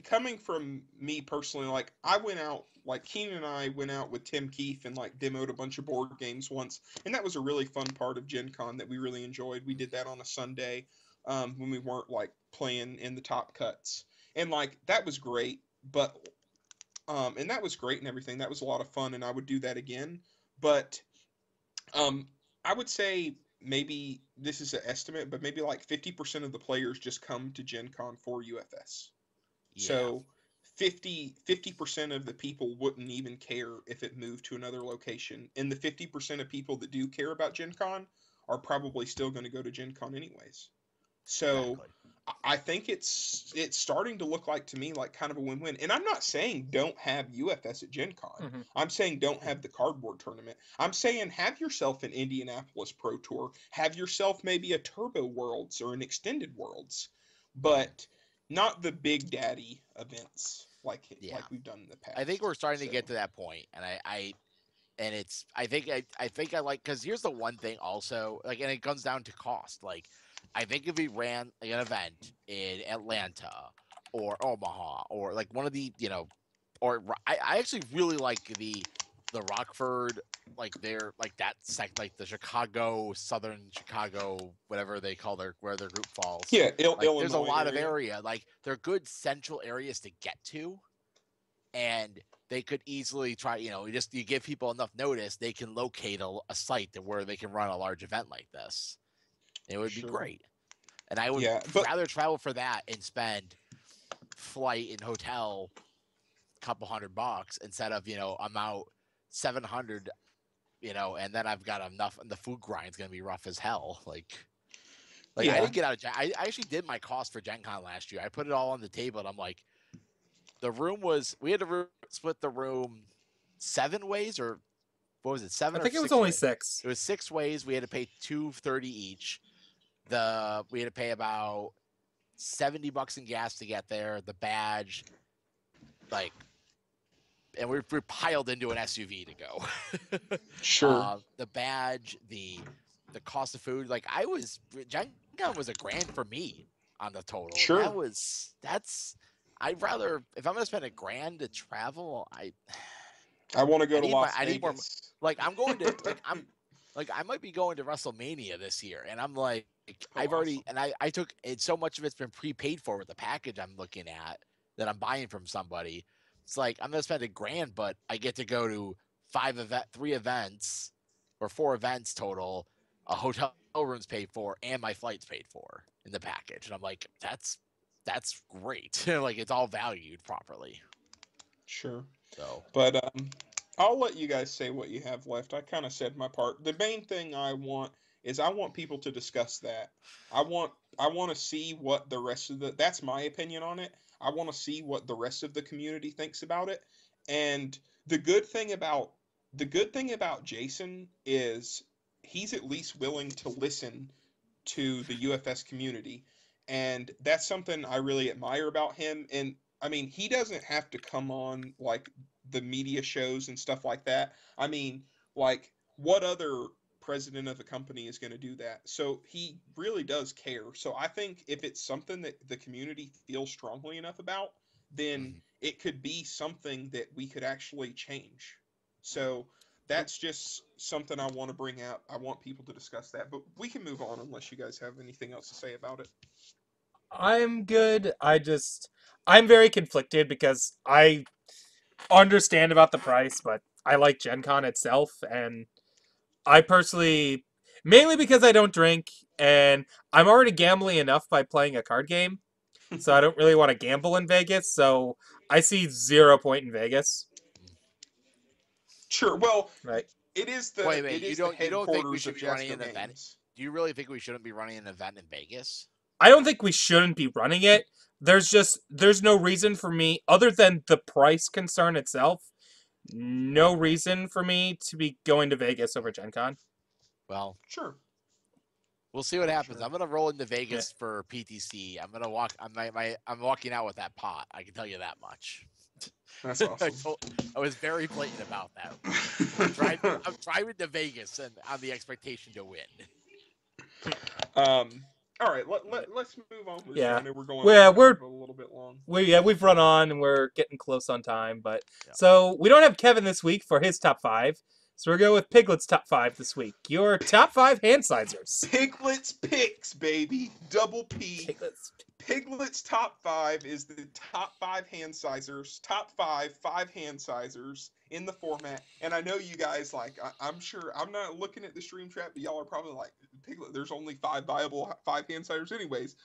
coming from me personally, like I went out, like Keenan and I went out with Tim Keefe and like demoed a bunch of board games once, and that was a really fun part of Gen Con that we really enjoyed. We did that on a Sunday, when we weren't like playing in the top cuts, and like that was great, but and that was great and everything. That was a lot of fun, and I would do that again, but um, I would say maybe this is an estimate, but maybe like 50% of the players just come to Gen Con for UFS. Yeah. So 50% of the people wouldn't even care if it moved to another location. And the 50% of people that do care about Gen Con are probably still going to go to Gen Con anyways. So Exactly. I think it's starting to look like to me like kind of a win-win. And I'm not saying don't have UFS at Gen Con. Hmm. I'm saying don't have the cardboard tournament. I'm saying have yourself an Indianapolis Pro Tour. Have yourself maybe a Turbo Worlds or an Extended Worlds, but not the big daddy events Yeah. like we've done in the I think past. we're starting to So get to that point, and I think I like because here's the one thing also like, and it comes down to cost. Like, I think if we ran like, an event in Atlanta or Omaha or like one of the or I actually really like the Rockford like they're like that like the Chicago Southern Chicago whatever they call where their group falls. yeah, Like there's a Illinois lot of area. area like they're good central areas to get to, and they could easily try, you give people enough notice, they can locate a site where they can run a large event like this. It would be Sure. great. And I would Yeah, but rather travel for that and spend flight and hotel couple $100 instead of, I'm out 700, and then I've got enough, and the food grind's gonna be rough as hell. I Yeah. didn't get out of I actually did my cost for Gen Con last year. I put it all on the table, and I'm like, we had to split the room 7 ways, or what was it, I 7 or think it was 6 only ways? 6. It was 6 ways. We had to pay $230 each. We had to pay about $70 in gas to get there. The badge, and we're piled into an SUV to go. Sure. The badge, the cost of food. Gen Con was $1,000 for me on the total. Sure. I'd rather, if I'm gonna spend $1,000 to travel, I want to go to Las I need more. Vegas. I'm going to I might be going to WrestleMania this year, and I'm like, I've already, and I took it. So much of it's been prepaid for with the package I'm looking at that I'm buying from somebody. It's like I'm gonna spend $1,000, but I get to go to 3 events or 4 events total. A hotel room's paid for, and my flight's paid for in the package, and I'm like, that's great. It's all valued properly. Sure. So, But I'll let you guys say what you have left. I kind of said my part. The main thing I want is I want people to discuss that. I want to see what the rest of that's my opinion on it. I want to see what the rest of the community thinks about it. And the good thing about Jason is he's at least willing to listen to the UFS community. And that's something I really admire about him. And I mean, he doesn't have to come on like the media shows and stuff like that. I mean, like, what other president of a company is going to do that? So he really does care. So I think if it's something that the community feels strongly enough about, then it could be something that we could actually change. So that's just something I want to bring out. I want people to discuss that, but we can move on unless you guys have anything else to say about it. I'm good. I'm very conflicted because I understand about the price, but I like Gen Con itself, and I personally, mainly because I don't drink, and I'm already gambling enough by playing a card game, so I don't really want to gamble in Vegas, so I see 0 point in Vegas. Sure. Well, Right. it is wait, the you don't think we headquarters should of be running Jasco an event? Games. Do you really think we shouldn't be running an event in Vegas? I don't think we shouldn't be running it. There's no reason for me, other than the price concern itself, no reason for me to be going to Vegas over Gen Con. Well, Sure. we'll see what happens. Sure. I'm gonna roll into Vegas for PTC. I'm gonna walk. I'm walking out with that pot. I can tell you that much. That's awesome. I was very blatant about that. I'm driving to Vegas and on the expectation to win. All right. Let's move on with the show. I know we're going a little bit long. We've run on and we're getting close on time, but Yeah. So we don't have Kevin this week for his top 5. So we're going with Piglet's top 5 this week. Your top 5 hand sizers. Piglet's picks, baby. Double P. Piglet's top 5 is the top 5 hand sizers. Top 5 hand sizers in the format. And I know you guys I'm sure I'm not looking at the stream chat, but y'all are probably like, Piglet, there's only 5 viable 5 hand sizers anyways.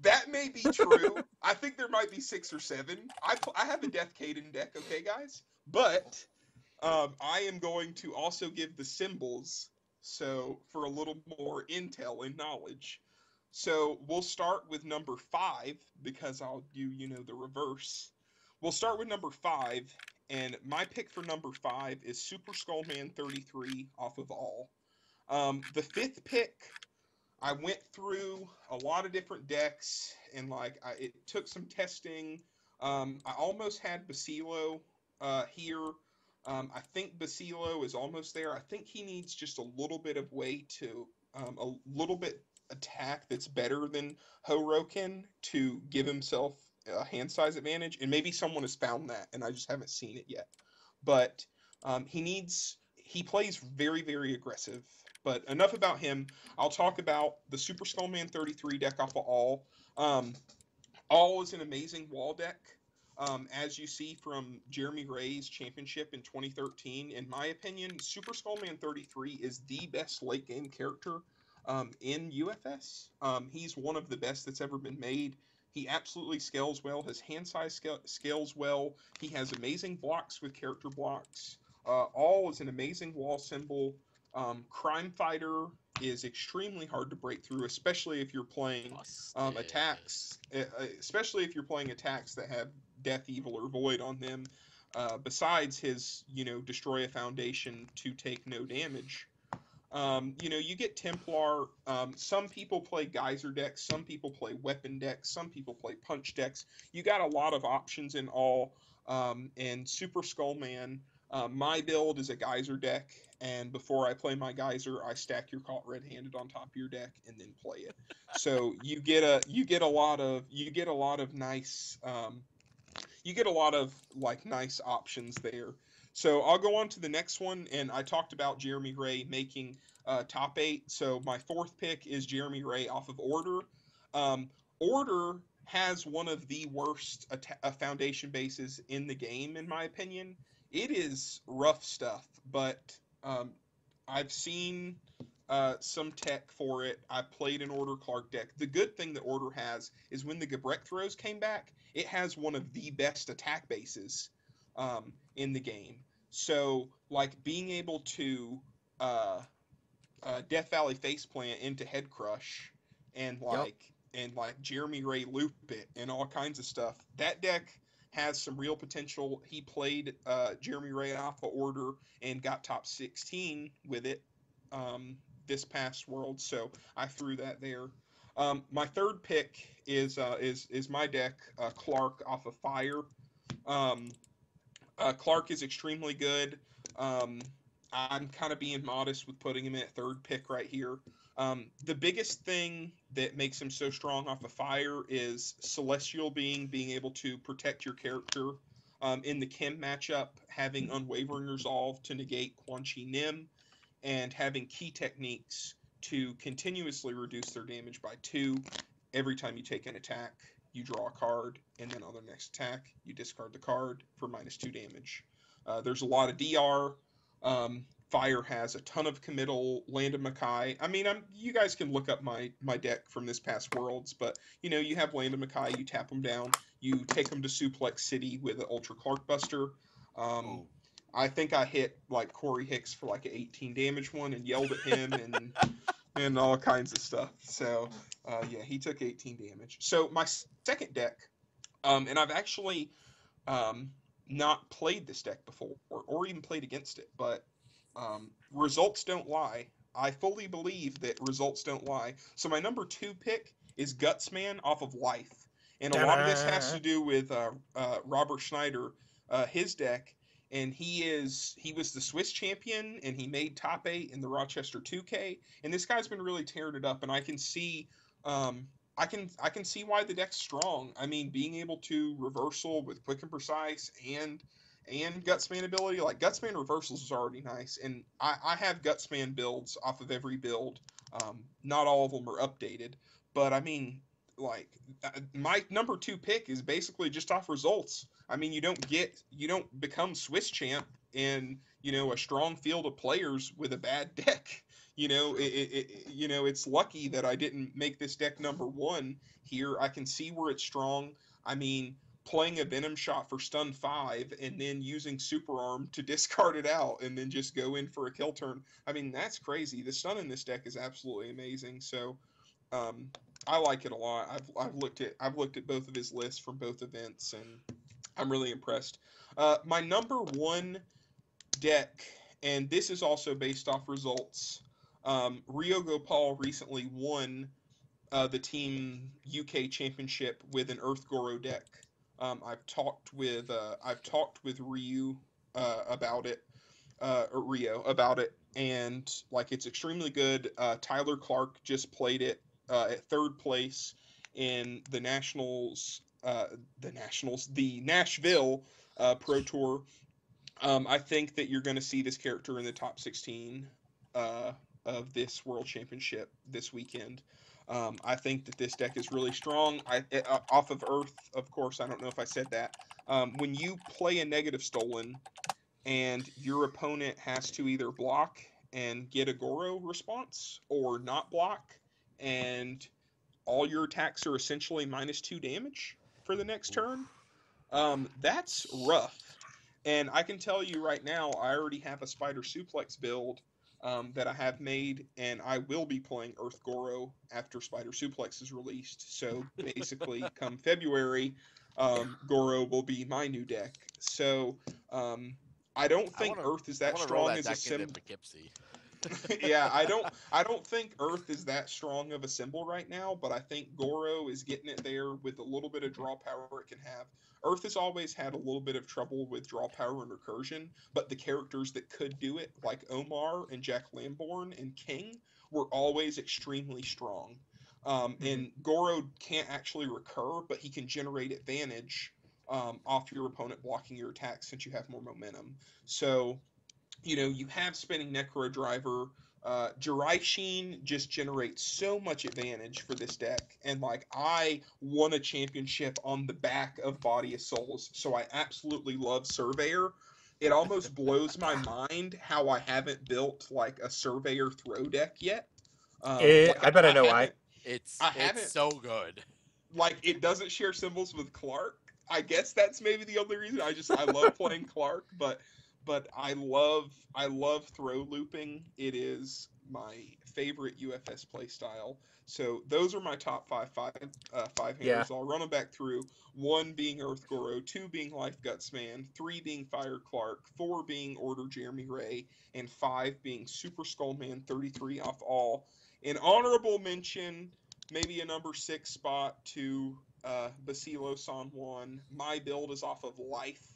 That may be true. I think there might be 6 or 7. I have a Death Caden deck, okay, guys? But I am going to also give the symbols, so for a little more intel and knowledge. So we'll start with number 5 because I'll do, the reverse. We'll start with number 5, and my pick for number 5 is Super Skullman 33 off of all. The 5th pick, I went through a lot of different decks, and it took some testing. I almost had Basilo here. I think Basilo is almost there. I think he needs just a little bit of way to a little bit attack that's better than Horoken to give himself a hand size advantage, and maybe someone has found that, and I just haven't seen it yet. But he plays very, very aggressive. But enough about him. I'll talk about the Super Skullman 33 deck off of all. All is an amazing wall deck. As you see from Jeremy Ray's championship in 2013, in my opinion, Super Skullman 33 is the best late game character in UFS. He's one of the best that's ever been made. He absolutely scales well. His hand size scales well. He has amazing blocks with character blocks. All is an amazing wall symbol. Crime Fighter is extremely hard to break through, especially if you're playing Busted. attacks, especially if you're playing attacks that have Death, Evil, or Void on them. Besides his, destroy a foundation to take no damage. You get Templar. Some people play Geyser decks. Some people play weapon decks. Some people play punch decks. You got a lot of options in all. And Super Skullman. My build is a Geyser deck, and before I play my Geyser, I stack your Caught Red-Handed on top of your deck and then play it. So you get a lot of like nice options there. So I'll go on to the next one, and I talked about Jeremy Ray making top 8. So my fourth pick is Jeremy Ray off of Order. Order has one of the worst foundation bases in the game, in my opinion. It is rough stuff, but I've seen some tech for it. I played an Order Clark deck. The good thing that Order has is when the Gebrek throws came back, it has one of the best attack bases in the game. So, like, being able to Death Valley Faceplant into Head Crush and Yep. like Jeremy Ray loop it and all kinds of stuff. That deck has some real potential. He played Jeremy Ray Alpha Order and got top 16 with it this past World, so I threw that there. My third pick is my deck, Clark off of Fire. Um, Clark is extremely good. I'm kind of being modest with putting him at third pick right here. The biggest thing that makes him so strong off of Fire is Celestial being able to protect your character. In the Kim matchup, having Unwavering Resolve to negate Quan Chi Nim, and having key techniques to continuously reduce their damage by 2 every time you take an attack. You draw a card, and then on the next attack, you discard the card for -2 damage. There's a lot of DR. Fire has a ton of committal. Land of Makai. I mean, you guys can look up my deck from this past Worlds, but you have Land of Makai. You tap them down. You take them to Suplex City with an Ultra Clark Buster. I think I hit like Corey Hicks for like an 18 damage one and yelled at him and all kinds of stuff. So yeah, he took 18 damage. So my second deck, and I've actually not played this deck before or even played against it, but results don't lie. I fully believe that results don't lie. So my number 2 pick is Gutsman off of Life, and a lot of this has to do with Robert Schneider, his deck. And he was the Swiss champion, and he made top 8 in the Rochester 2K. And this guy's been really tearing it up, and I can see I can see why the deck's strong. I mean, being able to reversal with quick and precise and Gutsman ability, like Gutsman reversals is already nice, and I have Gutsman builds off of every build. Not all of them are updated, but I mean, like my number 2 pick is basically just off results. I mean, you don't become Swiss champ in a strong field of players with a bad deck. It's lucky that I didn't make this deck number 1 here. I can see where it's strong. I mean, playing a Venom Shot for stun 5 and then using Super Arm to discard it out and then just go in for a kill turn. I mean, that's crazy. The stun in this deck is absolutely amazing. So, I like it a lot. I've looked at both of his lists from both events, and I'm really impressed. My number 1 deck, and this is also based off results. Rio Gopal recently won the Team UK Championship with an Earth Goro deck. I've talked with Ryu about it, or Rio about it, and like it's extremely good. Tyler Clark just played it at third place in the the Nashville Pro Tour. I think that you're going to see this character in the top 16 of this World Championship this weekend. I think that this deck is really strong. Off of Earth, of course. I don't know if I said that. When you play a negative stolen, and your opponent has to either block and get a Goro response, or not block and all your attacks are essentially -2 damage for the next turn. That's rough. And I can tell you right now, I already have a Spider Suplex build that I have made, and I will be playing Earth Goro after Spider Suplex is released. So basically, come February, Goro will be my new deck. So I don't think Earth is I that want to roll strong that as a deck sim. into Poughkeepsie. Yeah, I don't think Earth is that strong of a symbol right now, but I think Goro is getting it there with a little bit of draw power it can have. Earth has always had a little bit of trouble with draw power and recursion, but the characters that could do it, like Omar and Jack Lamborn and King, were always extremely strong. And Goro can't actually recur, but he can generate advantage off your opponent blocking your attacks since you have more momentum. So you have spinning Necro Driver. Jiraishin just generates so much advantage for this deck, and like I won a championship on the back of Body of Souls, so I absolutely love Surveyor. It almost blows my mind how I haven't built like a Surveyor throw deck yet. Like I bet I know why. haven't, It's I it's haven't so good. like it doesn't share symbols with Clark. I guess that's maybe the only reason. I love playing Clark, but I love throw looping. It is my favorite UFS play style. So those are my top five Yeah. handers. I'll run them back through. One being Earth Goro, two being Life Gutsman, three being Fire Clark, four being Order Jeremy Ray, and five being Super Skullman 33 off all. An honorable mention, maybe a number 6 spot to Basilo San Juan. My build is off of Life.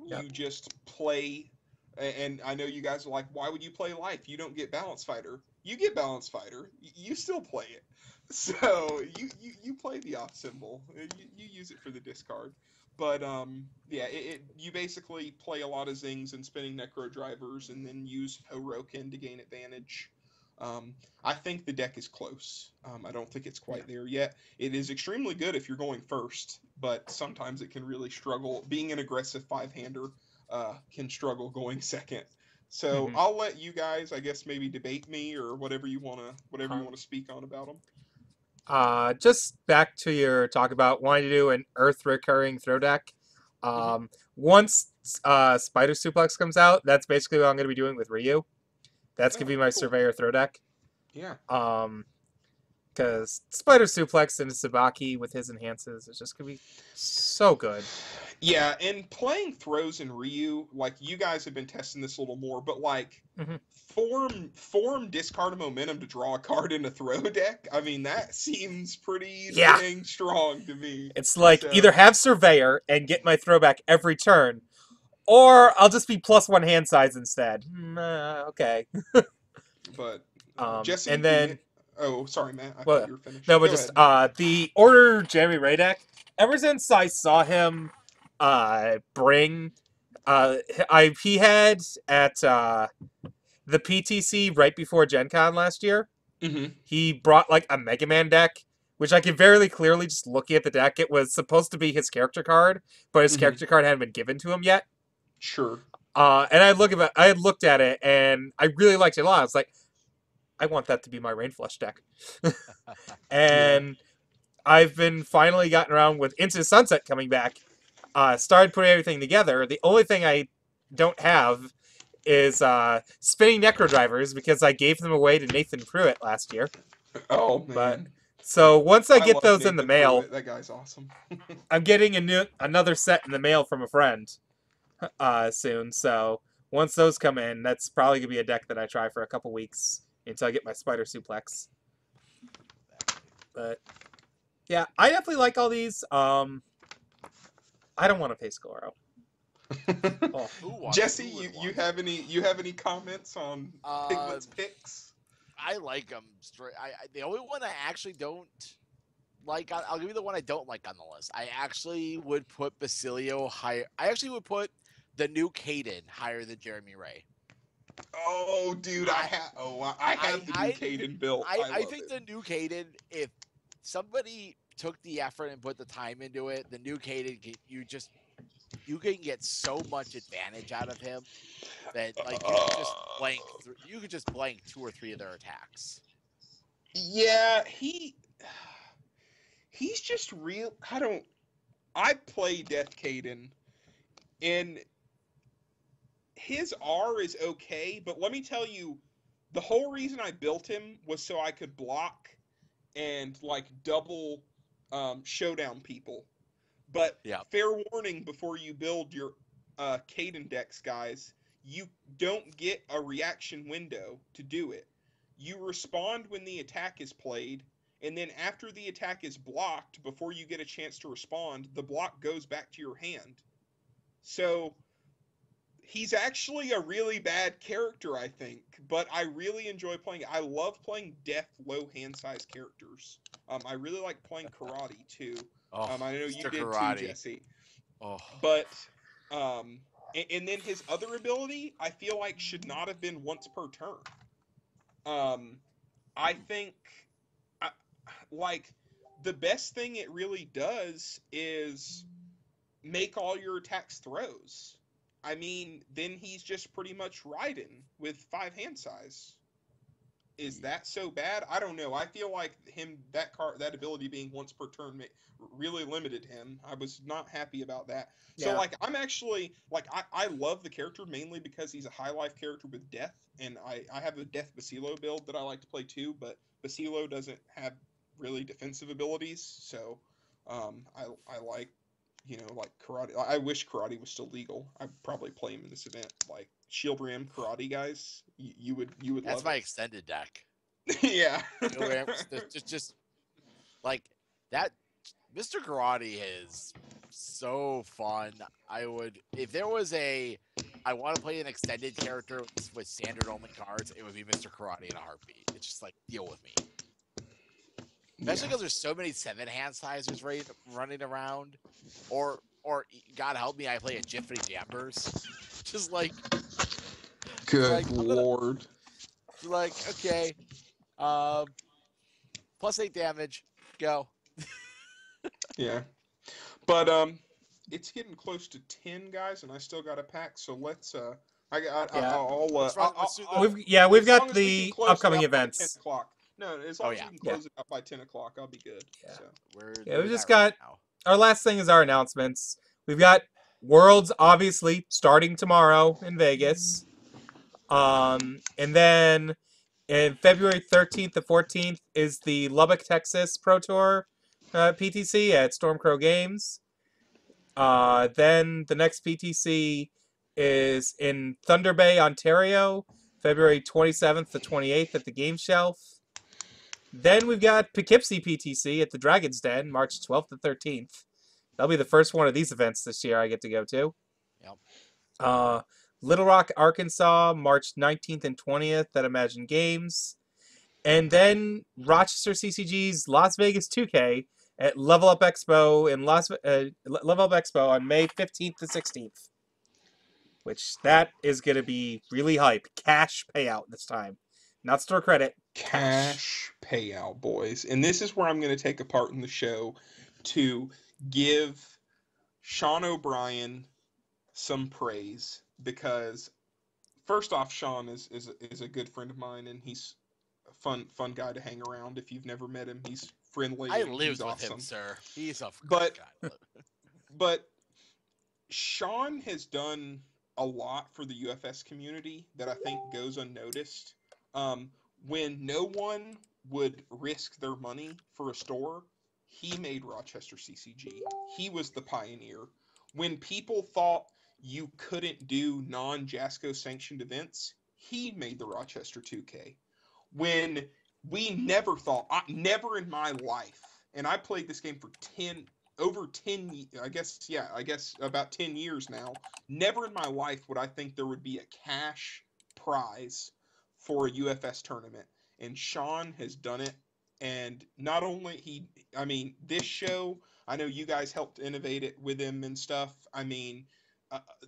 Yep. You just play, and I know you guys are like, why would you play Life? You don't get Balance Fighter. You get Balance Fighter. You still play it. So you play the off symbol. You use it for the discard. But yeah, you basically play a lot of Zings and spinning Necro Drivers, and then use Horoken to gain advantage. I think the deck is close. I don't think it's quite there yet. It is extremely good if you're going first, but sometimes it can really struggle. Being an aggressive five-hander can struggle going second. So I'll let you guys, I guess, maybe debate me or whatever you wanna speak on about them. Just back to your talk about wanting to do an Earth recurring throw deck. Mhm. Once Spider Suplex comes out, that's basically what I'm going to be doing with Ryu. That's going to Oh, be my cool. Surveyor throw deck. Yeah. Because Spider Suplex and Sabaki with his enhances is just going to be so good. Yeah, and playing throws in Ryu, like you guys have been testing this a little more, but like form discard momentum to draw a card in a throw deck. I mean, that seems pretty dang strong to me. It's like either have Surveyor and get my throwback every turn, or I'll just be +1 hand size instead. Okay. But Jesse, and then oh, sorry, Matt. I well, thought you were finished. no, but Go just ahead. the Order Jeremy Ray deck. Ever since I saw him bring he had at the PTC right before Gen Con last year, he brought like a Mega Man deck, which I could very clearly, just looking at the deck, it was supposed to be his character card, but his character card hadn't been given to him yet. Sure. And I had looked at it and I really liked it a lot. I was like, I want that to be my Rainflush deck. And I've been finally gotten around with Into Sunset coming back. Started putting everything together. The only thing I don't have is spinning Necro Drivers because I gave them away to Nathan Pruitt last year. Oh man. But so once I get those in the mail, Pruitt. That guy's awesome. I'm getting another set in the mail from a friend soon. So once those come in, that's probably gonna be a deck that I try for a couple weeks until I get my Spider Suplex. But yeah, I definitely like all these. I don't want to pay Goro. Jesse, you have any comments on Piglet's picks? I like them straight. The only one I actually don't like, I'll give you the one I don't like on the list. I actually would put Basilio higher. I actually would put the new Caden higher than Jeremy Ray. Oh, dude, I have the new Caden built. I think the new Caden, if somebody took the effort and put the time into it, the new Caden, you can get so much advantage out of him that like you could just blank 2 or 3 of their attacks. Yeah, he's just real. I play Death Caden, and his R is okay, but let me tell you, the whole reason I built him was so I could block and like double showdown people. But Yeah. fair warning before you build your Caden decks, guys, you don't get a reaction window to do it. You respond when the attack is played, and then after the attack is blocked, before you get a chance to respond, the block goes back to your hand. So he's actually a really bad character, I think, but I really enjoy playing. I love playing death low hand size characters. I really like playing karate too. Oh, I know you Mr. did too, Karate. Jesse. Oh, But and then his other ability, I feel like should not have been once per turn. I think I, like the best thing it really does is make all your attacks throws. I mean, then he's just pretty much riding with 5 hand size. Is that so bad? I don't know. I feel like that ability being once per turn really limited him. I was not happy about that. So Yeah. like I'm actually like I love the character mainly because he's a high life character with death, and I have a death Basilo build that I like to play too, but Basilo doesn't have really defensive abilities, so I like like karate. I wish karate was still legal. I'd probably play him in this event. Like Shield Ram karate guys, you would that's love my it. extended deck. Yeah. Just like that. Mr. Karate is so fun. I would, if there was I want to play an extended character with standard only cards, it would be Mr. Karate in a heartbeat. It's just like, deal with me. Especially because there's so many 7 hand sizers running around. Or God help me, I play a Jiffy Jambers. Just like, Good like lord. like, okay, plus 8 damage, go. Yeah. But it's getting close to 10 guys, and I still got a pack. So let's Yeah. Let's do the. We've as long got as we can the close it upcoming out by 10 events. o'clock. No, as long as we can close it out by 10 o'clock, I'll be good. Yeah. So We're Yeah, doing we just that right got now. our last thing is our announcements. We've got Worlds obviously starting tomorrow in Vegas. And then in February 13th to 14th is the Lubbock, Texas Pro Tour PTC at Stormcrow Games. Then the next PTC is in Thunder Bay, Ontario, February 27th to 28th at the Game Shelf. Then we've got Poughkeepsie PTC at the Dragon's Den, March 12th to 13th. That'll be the first one of these events this year I get to go to. Yep. Little Rock, Arkansas, March 19th and 20th at Imagine Games. And then Rochester CCG's Las Vegas 2K at Level Up Expo in Level Up Expo on May 15th to 16th. Which that is going to be really hype. Cash payout this time. Not store credit. cash payout, boys. And this is where I'm going to take a part in the show to give Sean O'Brien some praise because first off, Sean is a good friend of mine, and he's a fun guy to hang around. If you've never met him, he's friendly. I and lived he's with awesome. him, sir. He's a But- guy. But Sean has done a lot for the UFS community that I think goes unnoticed. When no one would risk their money for a store, he made Rochester CCG. He was the pioneer. When people thought you couldn't do non-JASCO sanctioned events, he made the Rochester 2K. When we never thought, never in my life, and I played this game for over 10, I guess about 10 years now, never in my life would I think there would be a cash prize for a UFS tournament. And Sean has done it. And not only this show, I know you guys helped innovate it with him and stuff. I mean,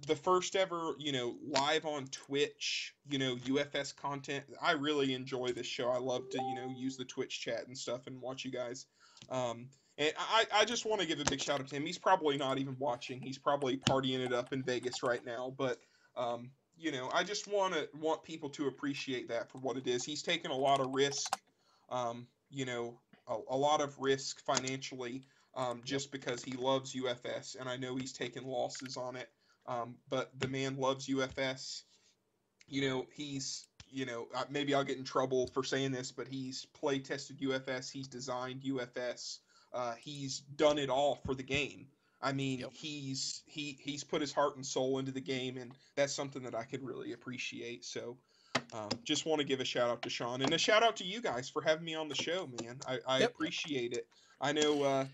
the first ever, live on Twitch, UFS content. I really enjoy this show. I love to, use the Twitch chat and stuff and watch you guys. And I just want to give a big shout out to him. He's probably not even watching. He's probably partying it up in Vegas right now. But, I just want people to appreciate that for what it is. He's taken a lot of risk. a lot of risk financially, just because he loves UFS, and I know he's taken losses on it. But the man loves UFS. Maybe I'll get in trouble for saying this, but he's play tested UFS. He's designed UFS. He's done it all for the game. I mean, Yep. he's put his heart and soul into the game, and that's something that I could really appreciate. So, just want to give a shout out to Sean, and a shout out to you guys for having me on the show, man. I Yep. appreciate it. I know,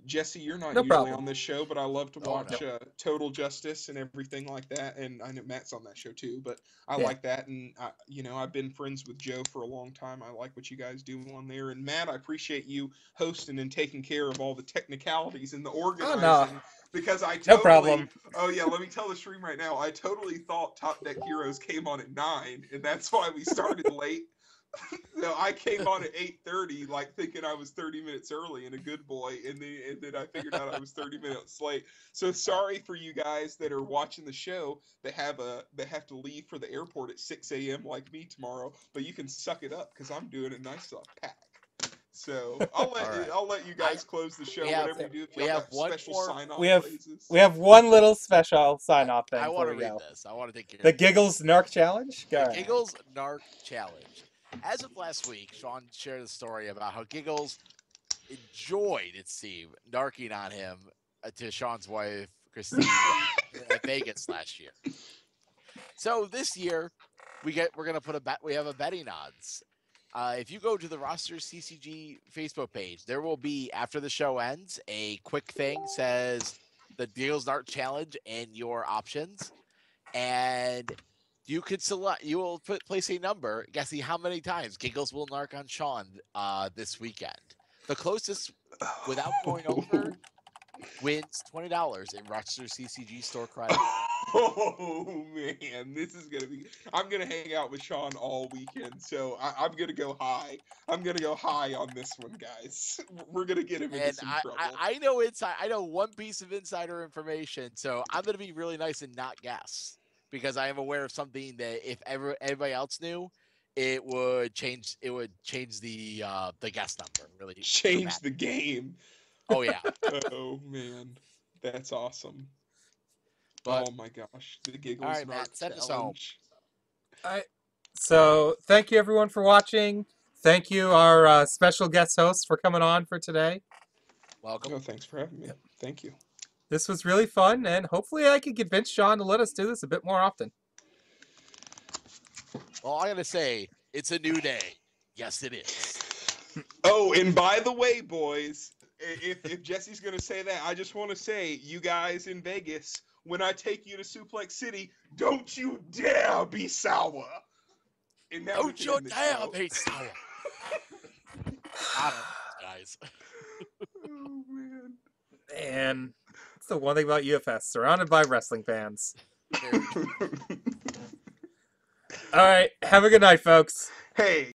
Jesse, you're not No usually problem. on this show, but I love to Oh, watch Total Justice and everything like that. And I know Matt's on that show too, but I Yeah. like that. And I've been friends with Joe for a long time. I like what you guys do on there. And Matt, I appreciate you hosting and taking care of all the technicalities and the organizing. Because I totally, No problem. oh yeah, let me tell the stream right now. I totally thought Top Deck Heroes came on at 9, and that's why we started late. No, I came on at 8:30, like thinking I was 30 minutes early and a good boy, and then I figured out I was 30 minutes late. So sorry for you guys that are watching the show that have to leave for the airport at 6 a.m. like me tomorrow, but you can suck it up because I'm doing a nice pack. So All right. I'll let you guys close the show. we have- Whatever you do, if we you have have one special more- sign-off We have- phrases. We have one little special sign-off thing I want before to we read go. this. I want to take your The Giggles Narc Challenge? Go The ahead. Giggles Narc Challenge. As of last week, Sean shared a story about how Giggles enjoyed, it seemed, narking on him to Sean's wife, Christine, at Vegas last year. So this year, we're gonna put we have a betting odds. If you go to the Roster CCG Facebook page, there will be, after the show ends, a quick thing says the Giggles Narc Challenge and your options, and you could select. You will place a number, guessing how many times Giggles will narc on Sean this weekend. The closest, without going over, wins $20 in Rochester CCG store credit. Oh man, this is gonna be. I'm gonna hang out with Sean all weekend, so I'm gonna go high. I'm gonna go high on this one, guys. We're gonna get him into And some trouble. I know I know one piece of insider information, so I'm gonna be really nice and not guess, because I am aware of something that if everybody else knew, it would change the guess number really. Change the game. Oh yeah. Oh man, that's awesome. But oh my gosh, the Giggles all right, Narc Matt, send us home. Challenge. So thank you everyone for watching. Thank you our special guest host for coming on for today. Welcome. Oh, thanks for having me. Thank you. This was really fun, and hopefully I can convince Sean to let us do this a bit more often. Well, I gotta say, it's a new day. Yes, it is. Oh, and by the way, boys, if Jesse's gonna say that, I just want to say, you guys in Vegas, when I take you to Suplex City, don't you dare be sour. And now we Don't can you end the dare show. be sour. I don't know, guys. Oh man. And that's the one thing about UFS, surrounded by wrestling fans. Very true. All right, have a good night, folks. Hey.